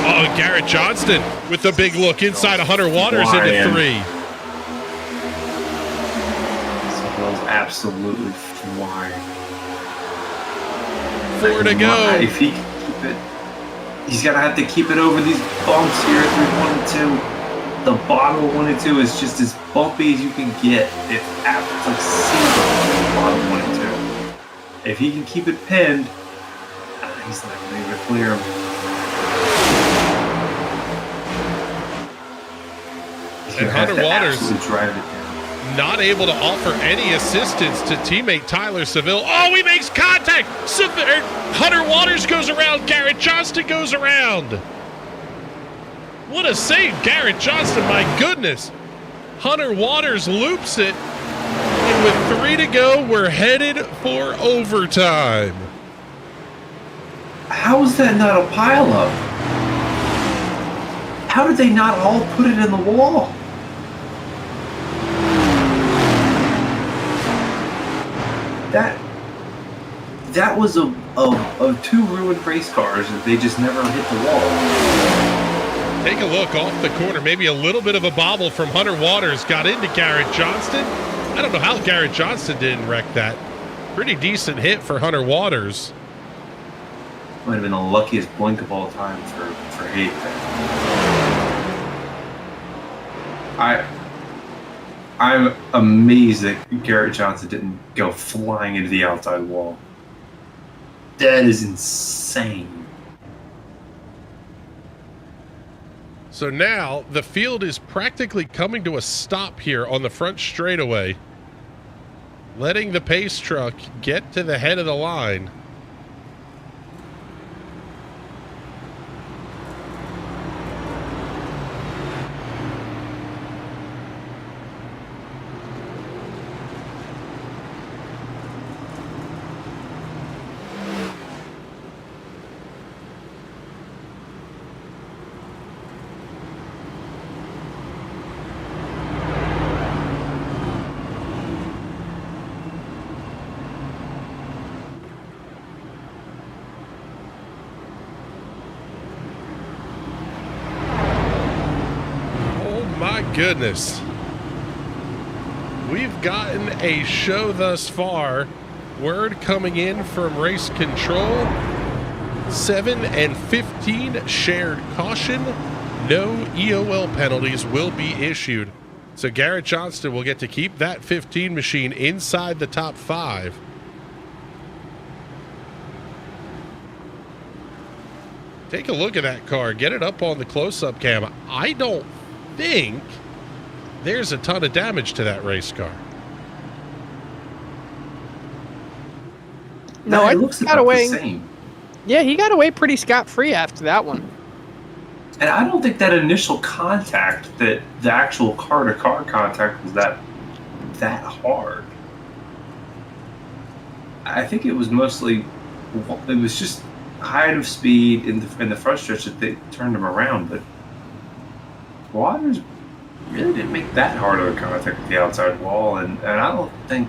Oh, Garrett Johnston with the big look inside of Hunter Waters into 3. Seville's absolutely flying. 4 to go. If he can keep it, he's gonna have to keep it over these bumps here through 1 and 2. The bottom of 1 and 2 is just as bumpy as you can get. It's like single bottom 1 and If he can keep it pinned, he's not going to be able to clear him. And Hunter Waters drive it down. not able to offer any assistance to teammate Tyler Seville. Oh, he makes contact. Hunter Waters goes around. Garrett Johnston goes around. What a save, Garrett Johnston. My goodness. Hunter Waters loops it. And with 3 to go, we're headed for overtime. How is that not a pileup? How did they not all put it in the wall? That was of 2 ruined race cars that they just never hit the wall. Take a look off the corner. Maybe a little bit of a bobble from Hunter Waters got into Garrett Johnston. I don't know how Garrett Johnston didn't wreck that. Pretty decent hit for Hunter Waters. Might have been the luckiest blink of all time for Hayden. I'm amazed that Garrett Johnson didn't go flying into the outside wall. That is insane. So now the field is practically coming to a stop here on the front straightaway, letting the pace truck get to the head of the line. Goodness. We've gotten a show thus far. Word coming in from race control. 7 and 15 shared caution. No EOL penalties will be issued. So Garrett Johnston will get to keep that 15 machine inside the top 5. Take a look at that car. Get it up on the close-up cam. I don't think there's a ton of damage to that race car. No, it I looks got about away. the same. Yeah, he got away pretty scot-free after that one. And I don't think that initial contact, that the actual car-to-car contact, was that hard. I think it was mostly, it was just height of speed in the front stretch that they turned him around, but Waters really didn't make that hard of a contact with the outside wall, and I don't think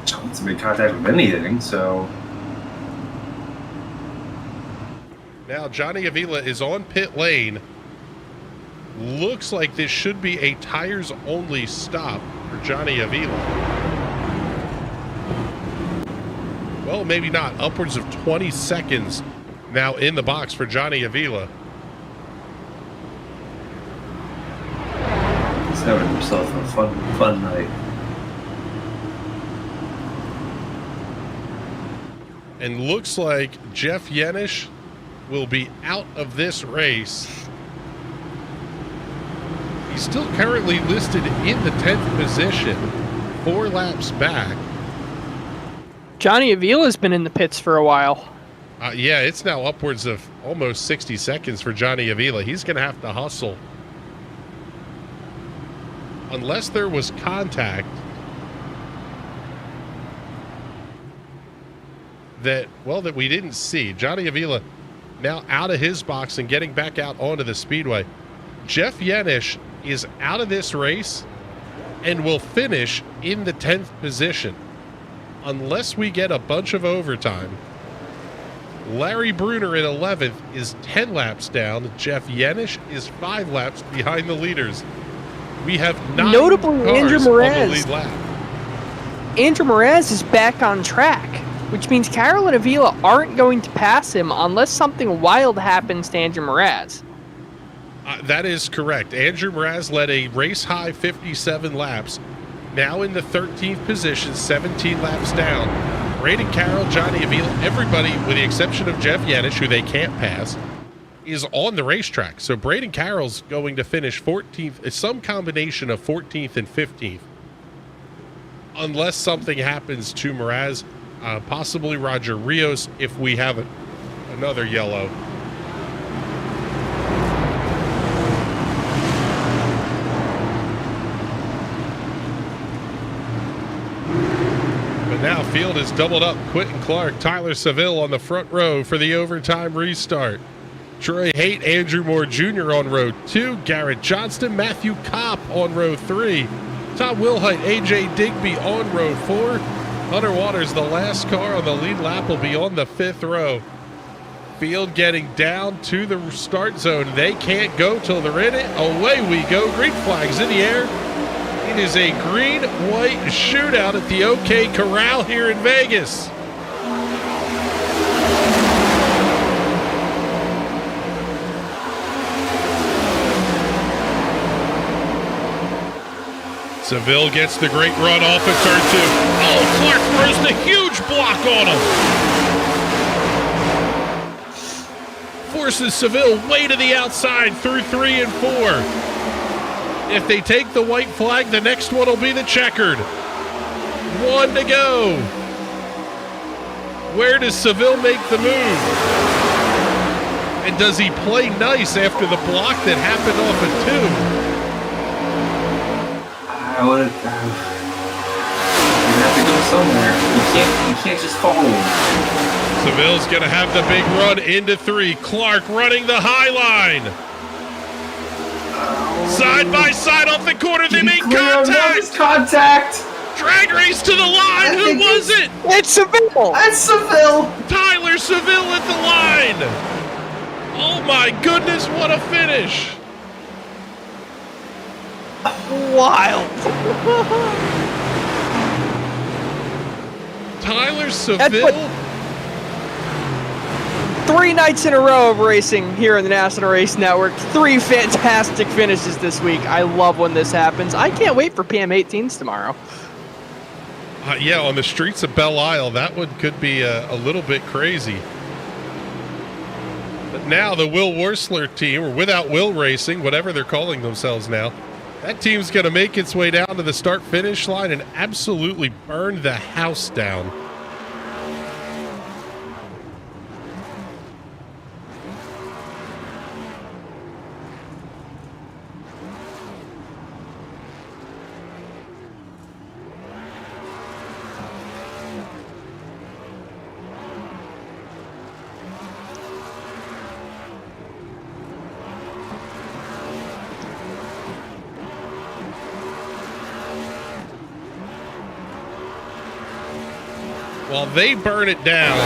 Johnson made contact with anything, so. Now Johnny Avila is on pit lane. Looks like this should be a tires only stop for Johnny Avila. Well, maybe not. Upwards of 20 seconds now in the box for Johnny Avila. He's having himself a fun night. And looks like Jeff Yenish will be out of this race. He's still currently listed in the 10th position, 4 laps back. Johnny Avila's been in the pits for a while. Yeah, it's now upwards of almost 60 seconds for Johnny Avila. He's going to have to hustle. Unless there was contact that we didn't see. Johnny Avila now out of his box and getting back out onto the speedway. Jeff Yenish is out of this race and will finish in the 10th position unless we get a bunch of overtime. Larry Bruner in 11th is 10 laps down. Jeff Yenish is 5 laps behind the leaders. We have 9 Notably, cars Andrew on the Moraz. lead lap. Andrew Moraz is back on track, which means Carroll and Avila aren't going to pass him unless something wild happens to Andrew Moraz. That is correct. Andrew Moraz led a race-high 57 laps. Now in the 13th position, 17 laps down. Braden Carroll, Johnny Avila, everybody, with the exception of Jeff Yanish, who they can't pass, is on the racetrack. So Braden Carroll's going to finish 14th. It's some combination of 14th and 15th. Unless something happens to Mraz, possibly Roger Rios if we have another yellow. But now field is doubled up. Quentin Clark, Tyler Seville on the front row for the overtime restart. Troy Haight, Andrew Moore Jr. on row 2. Garrett Johnston, Matthew Kopp on row 3. Tom Wilhite, AJ Digby on row 4. Hunter Waters, the last car on the lead lap, will be on the 5th row. Field getting down to the start zone. They can't go till they're in it. Away we go. Green flags in the air. It is a green-white shootout at the OK Corral here in Vegas. Seville gets the great run off of turn 2. Oh, Clark throws the huge block on him. Forces Seville way to the outside through 3 and 4. If they take the white flag, the next one will be the checkered. 1 to go. Where does Seville make the move? And does he play nice after the block that happened off of 2? I would have. You have to go somewhere. You can't just follow him. Seville's going to have the big run into 3. Clark running the high line. Side by side off the corner, they make contact. Contact. Drag race to the line. Who was it? It's Seville. That's Seville. Tyler Seville at the line. Oh my goodness, what a finish. Wild. Tyler Seville. 3 nights in a row of racing here on the NASCAR Race Network. 3 fantastic finishes this week. I love when this happens. I can't wait for PM18s tomorrow. Yeah, on the streets of Belle Isle, that one could be a little bit crazy. But now the Will Worsler team, or Without Will Racing, whatever they're calling themselves now, that team's going to make its way down to the start-finish line and absolutely burn the house down. While they burn it down,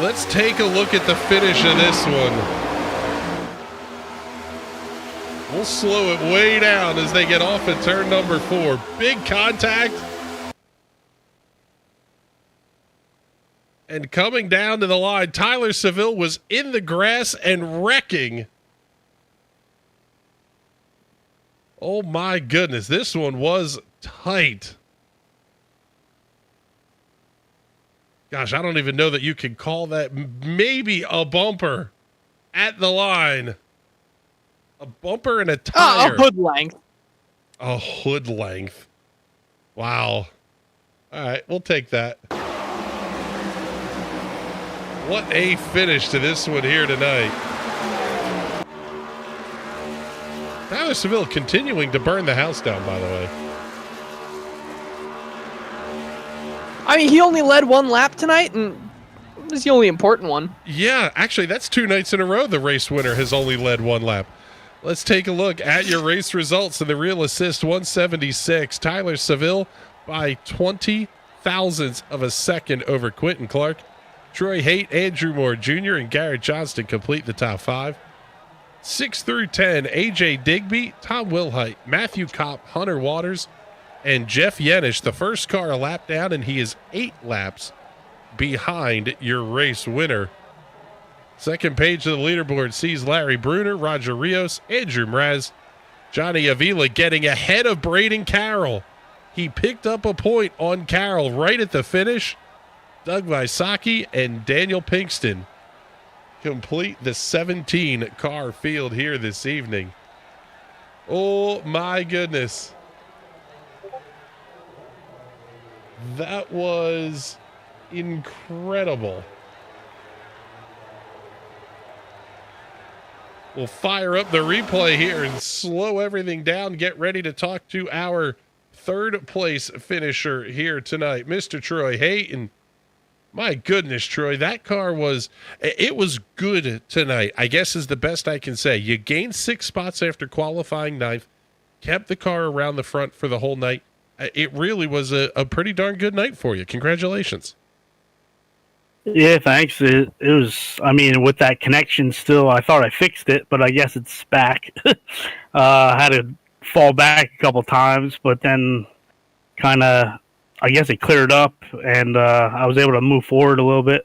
let's take a look at the finish of this one. We'll slow it way down as they get off at turn number 4. Big contact. And coming down to the line, Tyler Seville was in the grass and wrecking. Oh my goodness, this one was tight. Gosh, I don't even know that you could call that maybe a bumper at the line. A bumper and a tire. A hood length. A hood length. Wow. All right, we'll take that. What a finish to this one here tonight. Tyler Seville continuing to burn the house down, by the way. I mean, he only led 1 lap tonight, and it was the only important one. Yeah, actually, that's 2 nights in a row the race winner has only led 1 lap. Let's take a look at your race results in the real assist 176. Tyler Seville by 20 thousandths of a second over Quentin Clark. Troy Haight, Andrew Moore Jr., and Garrett Johnston complete the top 5. 6 through 10, AJ Digby, Tom Wilhite, Matthew Kopp, Hunter Waters, and Jeff Yenish, the first car a lap down, and he is 8 laps behind your race winner. Second page of the leaderboard sees Larry Bruner, Roger Rios, Andrew Mraz, Johnny Avila getting ahead of Braden Carroll. He picked up a point on Carroll right at the finish. Doug Wysocki and Daniel Pinkston complete the 17-car field here this evening. Oh, my goodness. That was incredible. We'll fire up the replay here and slow everything down. Get ready to talk to our third place finisher here tonight, Mr. Troy Hayton. My goodness, Troy, that car was good tonight, I guess is the best I can say. You gained 6 spots after qualifying 9th, kept the car around the front for the whole night. It really was a pretty darn good night for you. Congratulations. Yeah, thanks. It was, I mean, with that connection still, I thought I fixed it, but I guess it's back. I had to fall back a couple times, but then kind of, I guess it cleared up, and I was able to move forward a little bit.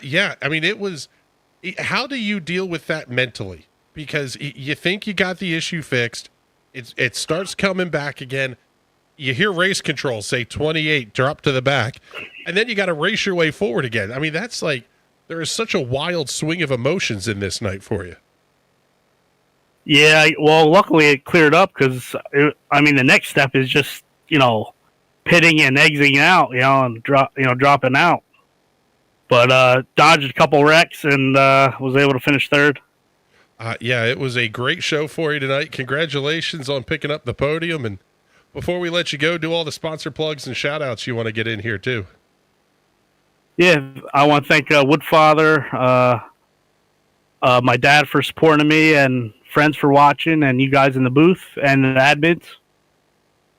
Yeah, I mean, how do you deal with that mentally? Because you think you got the issue fixed, it starts coming back again. You hear race control say 28, drop to the back, and then you got to race your way forward again. I mean, that's like, there is such a wild swing of emotions in this night for you. Yeah, well, luckily it cleared up because, I mean, the next step is just, pitting and exiting out, and dropping out. But dodged a couple wrecks and was able to finish third. Yeah, it was a great show for you tonight. Congratulations on picking up the podium. And before we let you go, do all the sponsor plugs and shout outs you want to get in here too. Yeah, I want to thank Woodfather, my dad for supporting me, and friends for watching, and you guys in the booth and the admins.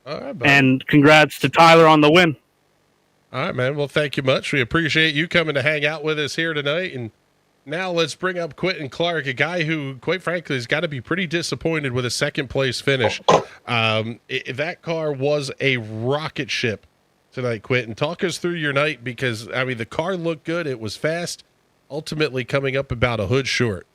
All right, buddy. And congrats to Tyler on the win. All right, man. Well, thank you much. We appreciate you coming to hang out with us here tonight. And now let's bring up Quentin Clark, a guy who, quite frankly, has got to be pretty disappointed with a second-place finish. That car was a rocket ship tonight, Quentin. Talk us through your night because, I mean, the car looked good. It was fast, ultimately coming up about a hood short.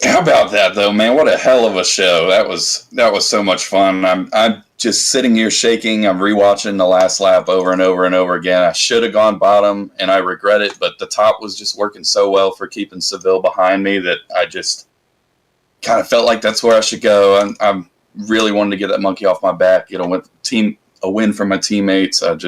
How about that, though, man? What a hell of a show. That was so much fun. I'm just sitting here shaking. I'm rewatching the last lap over and over and over again. I should have gone bottom, and I regret it, but the top was just working so well for keeping Seville behind me that I just kind of felt like that's where I should go. I'm really wanted to get that monkey off my back, get a win from my teammates. But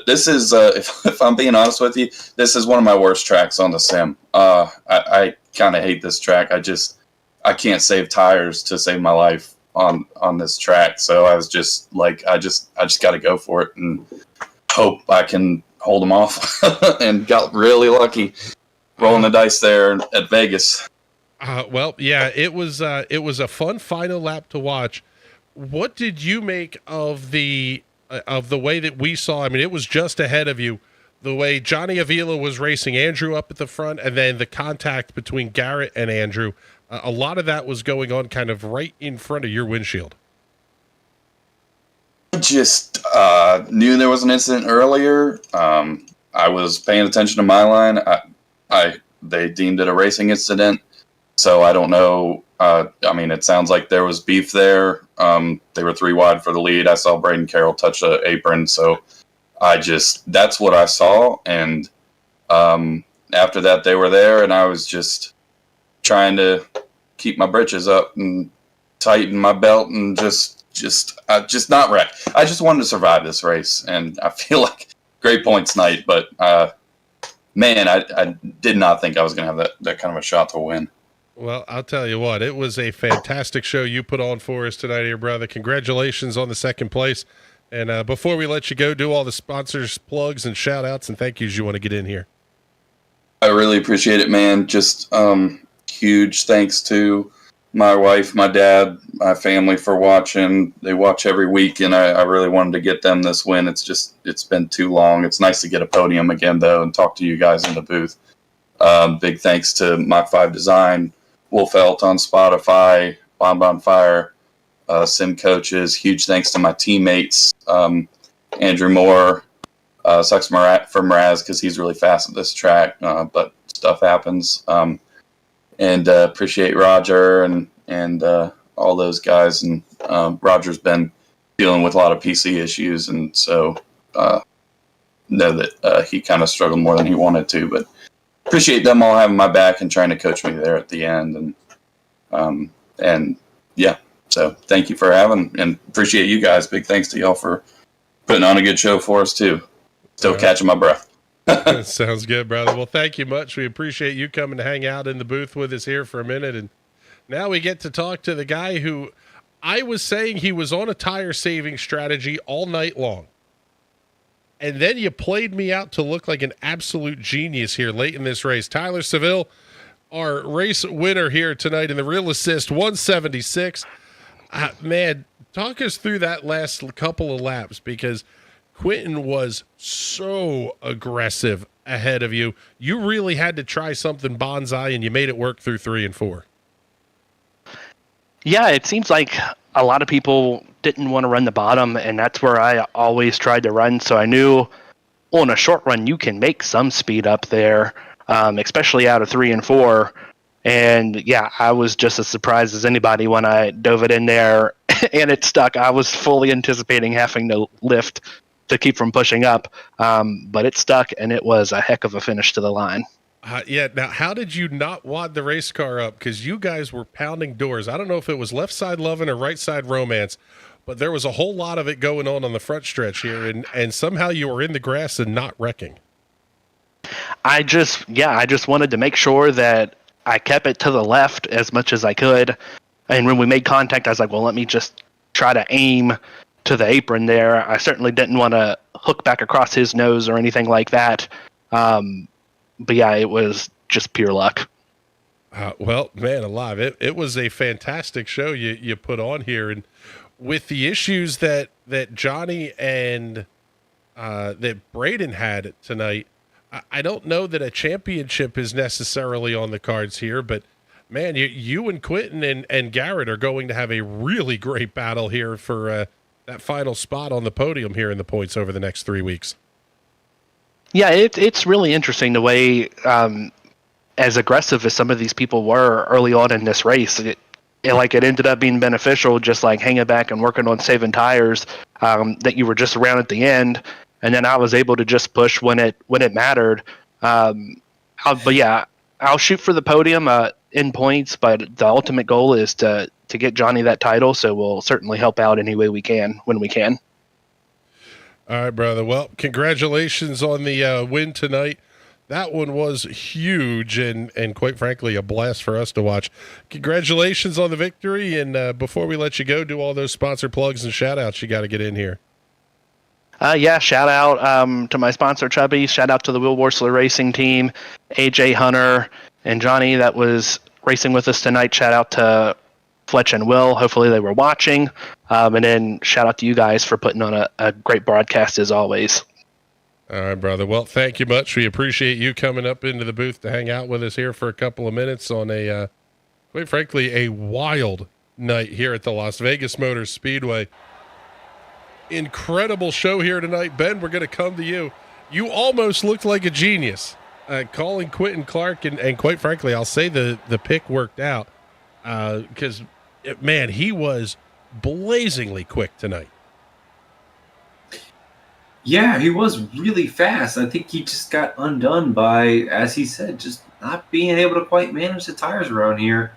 this is, if I'm being honest with you, this is one of my worst tracks on the sim. I kind of hate this track. I can't save tires to save my life on this track. So I was just like, I just got to go for it and hope I can hold them off. And got really lucky rolling the dice there at Vegas. Well, yeah, it was a fun final lap to watch. What did you make of the way that we saw? I mean, it was just ahead of you. The way Johnny Avila was racing Andrew up at the front, and then the contact between Garrett and Andrew. A lot of that was going on kind of right in front of your windshield. I just knew there was an incident earlier. I was paying attention to my line. They deemed it a racing incident, so I don't know. I mean, it sounds like there was beef there. They were 3 wide for the lead. I saw Braden Carroll touch the apron, so that's what I saw. And after that, they were there, and I was just trying to keep my britches up and tighten my belt and just not wreck. I just wanted to survive this race, and I feel like great points night, but man, I did not think I was going to have that kind of a shot to win. Well, I'll tell you what, it was a fantastic show you put on for us tonight here, brother. Congratulations on the second place. And before we let you go, do all the sponsors, plugs, and shout-outs and thank yous you want to get in here. I really appreciate it, man. Just huge thanks to my wife, my dad, my family for watching. They watch every week, and I really wanted to get them this win. It's been too long. It's nice to get a podium again, though, and talk to you guys in the booth. Big thanks to Mach 5 Design, Wolfelt on Spotify, Bon Fire, Sim Coaches. Huge thanks to my teammates, Andrew Moore, sucks for Mraz because he's really fast at this track, but stuff happens. And appreciate Roger and all those guys. And Roger's been dealing with a lot of PC issues, and so know that he kind of struggled more than he wanted to. But appreciate them all having my back and trying to coach me there at the end. And yeah, so thank you for having, and appreciate you guys. Big thanks to y'all for putting on a good show for us too. Still catching my breath. Sounds good, brother. Well, thank you much. We appreciate you coming to hang out in the booth with us here for a minute. And now we get to talk to the guy who I was saying he was on a tire saving strategy all night long. And then you played me out to look like an absolute genius here late in this race. Tyler Seville, our race winner here tonight in the Real Assist 176. Man, talk us through that last couple of laps, because Quentin was so aggressive ahead of you. You really had to try something bonsai, and you made it work through 3 and 4. Yeah, it seems like a lot of people didn't want to run the bottom, and that's where I always tried to run. So I knew on a short run you can make some speed up there, especially out of 3 and 4. And yeah, I was just as surprised as anybody when I dove it in there and it stuck. I was fully anticipating having to lift to keep from pushing up, but it stuck, and it was a heck of a finish to the line. Yeah. Now, how did you not wad the race car up? Because you guys were pounding doors. I don't know if it was left side loving or right side romance, but there was a whole lot of it going on the front stretch here, and somehow you were in the grass and not wrecking. I just wanted to make sure that I kept it to the left as much as I could. And when we made contact, I was like, well, let me just try to aim to the apron there. I certainly didn't want to hook back across his nose or anything like that. But yeah, it was just pure luck. Well, man alive, it was a fantastic show you put on here. And with the issues that Johnny and that Braden had tonight, I don't know that a championship is necessarily on the cards here, but man, you and Quentin and Garrett are going to have a really great battle here for that final spot on the podium here in the points over the next 3 weeks. Yeah, it's really interesting the way as aggressive as some of these people were early on in this race. It ended up being beneficial, just like hanging back and working on saving tires, that you were just around at the end, and then I was able to just push when it mattered. But yeah, I'll shoot for the podium in points, but the ultimate goal is to get Johnny that title, so we'll certainly help out any way we can when we can. All right, brother. Well, congratulations on the win tonight. That one was huge and quite frankly, a blast for us to watch. Congratulations on the victory. And before we let you go, do all those sponsor plugs and shout outs you got to get in here. Yeah, shout out to my sponsor, Chubby. Shout out to the Will Worsler Racing Team, AJ Hunter, and Johnny that was racing with us tonight. Shout out to Fletch and Will. Hopefully they were watching. And then shout out to you guys for putting on a great broadcast as always. All right, brother. Well, thank you much. We appreciate you coming up into the booth to hang out with us here for a couple of minutes on a, quite frankly, a wild night here at the Las Vegas Motor Speedway. Incredible show here tonight. Ben, we're going to come to you. You almost looked like a genius calling Quentin Clark, and quite frankly, I'll say the pick worked out because, man, he was blazingly quick tonight. Yeah, he was really fast. I think he just got undone by, as he said, just not being able to quite manage the tires around here.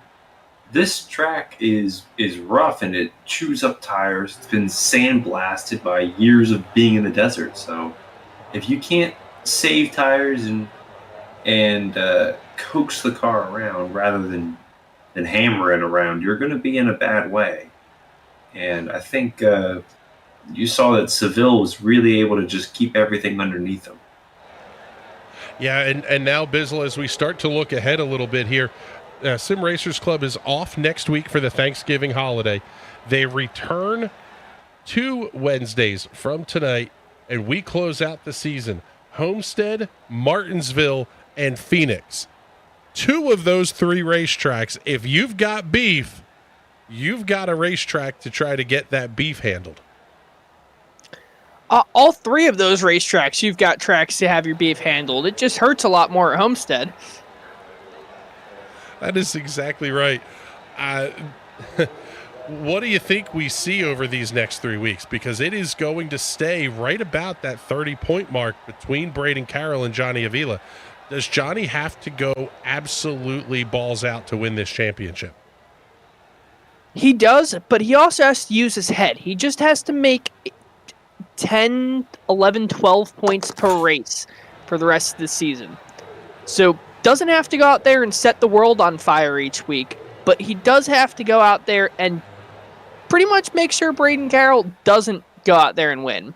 This track is rough and it chews up tires. It's been sandblasted by years of being in the desert. So if you can't save tires and coax the car around rather than hammer it around, you're going to be in a bad way. And I think you saw that Seville was really able to just keep everything underneath him. Yeah, and now, Bizzle, as we start to look ahead a little bit here, Sim Racers Club is off next week for the Thanksgiving holiday. They return 2 Wednesdays from tonight, and we close out the season. Homestead, Martinsville, and Phoenix. 2 of those 3 racetracks, if you've got beef, you've got a racetrack to try to get that beef handled. All 3 of those racetracks, you've got tracks to have your beef handled. It just hurts a lot more at Homestead. That is exactly right. What do you think we see over these next 3 weeks? Because it is going to stay right about that 30-point mark between Braden Carroll and Johnny Avila. Does Johnny have to go absolutely balls out to win this championship? He does, but he also has to use his head. He just has to make 10, 11, 12 points per race for the rest of the season. So doesn't have to go out there and set the world on fire each week, but he does have to go out there and pretty much make sure Braden Carroll doesn't go out there and win.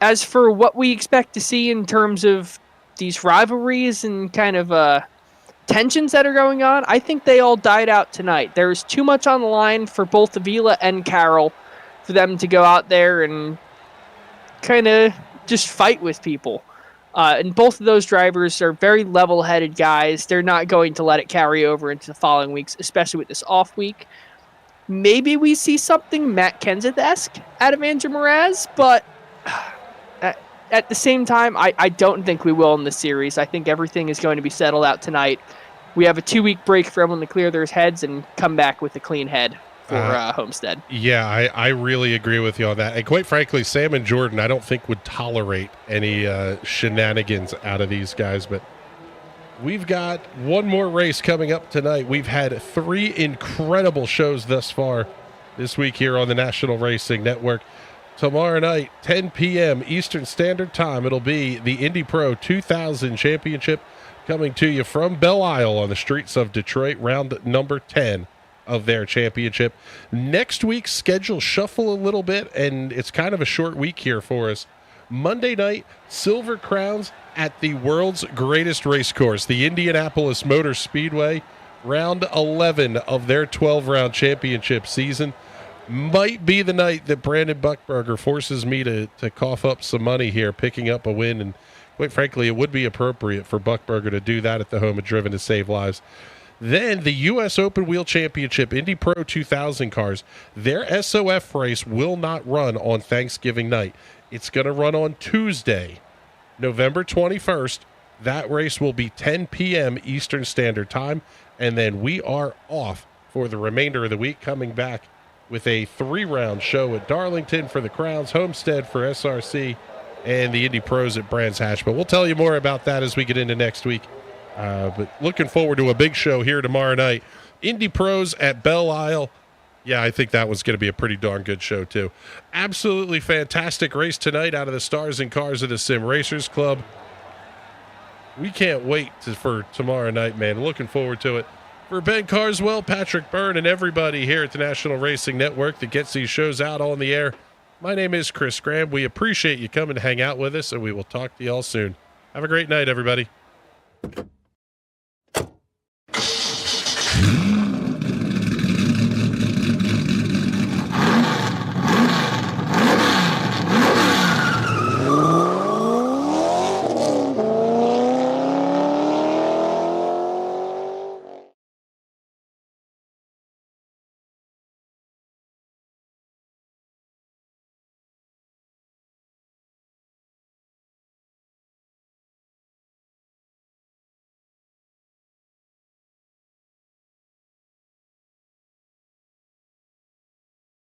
As for what we expect to see in terms of these rivalries and kind of tensions that are going on, I think they all died out tonight. There's too much on the line for both Avila and Carroll for them to go out there and kind of just fight with people. And both of those drivers are very level-headed guys. They're not going to let it carry over into the following weeks, especially with this off week. Maybe we see something Matt Kenseth-esque out of Andrew Mraz, but at the same time, I don't think we will in this series. I think everything is going to be settled out tonight. We have a 2-week break for everyone to clear their heads and come back with a clean head for Homestead. Yeah, I really agree with you on that. And quite frankly, Sam and Jordan, I don't think would tolerate any shenanigans out of these guys. But we've got one more race coming up tonight. We've had 3 incredible shows thus far this week here on the National Racing Network. Tomorrow night, 10 p.m. Eastern Standard Time, it'll be the Indy Pro 2000 Championship coming to you from Belle Isle on the streets of Detroit, round number 10 of their championship. Next week's schedule shuffle a little bit, and it's kind of a short week here for us. Monday night, Silver Crowns at the world's greatest race course, the Indianapolis Motor Speedway, round 11 of their 12-round championship season. Might be the night that Brandon Buchberger forces me to cough up some money here, picking up a win. And quite frankly, it would be appropriate for Buchberger to do that at the home of Driven to Save Lives. Then the U.S. Open Wheel Championship, Indy Pro 2000 cars, their SOF race will not run on Thanksgiving night. It's going to run on Tuesday, November 21st. That race will be 10 p.m. Eastern Standard Time. And then we are off for the remainder of the week, coming back with a 3-round show at Darlington for the Crowns, Homestead for SRC, and the Indy Pros at Brands Hatch. But we'll tell you more about that as we get into next week. But looking forward to a big show here tomorrow night. Indy Pros at Belle Isle. Yeah, I think that one's going to be a pretty darn good show, too. Absolutely fantastic race tonight out of the Stars and Cars of the Sim Racers Club. We can't wait for tomorrow night, man. Looking forward to it. For Ben Carswell, Patrick Byrne, and everybody here at the National Racing Network that gets these shows out on the air, my name is Chris Graham. We appreciate you coming to hang out with us, and we will talk to you all soon. Have a great night, everybody.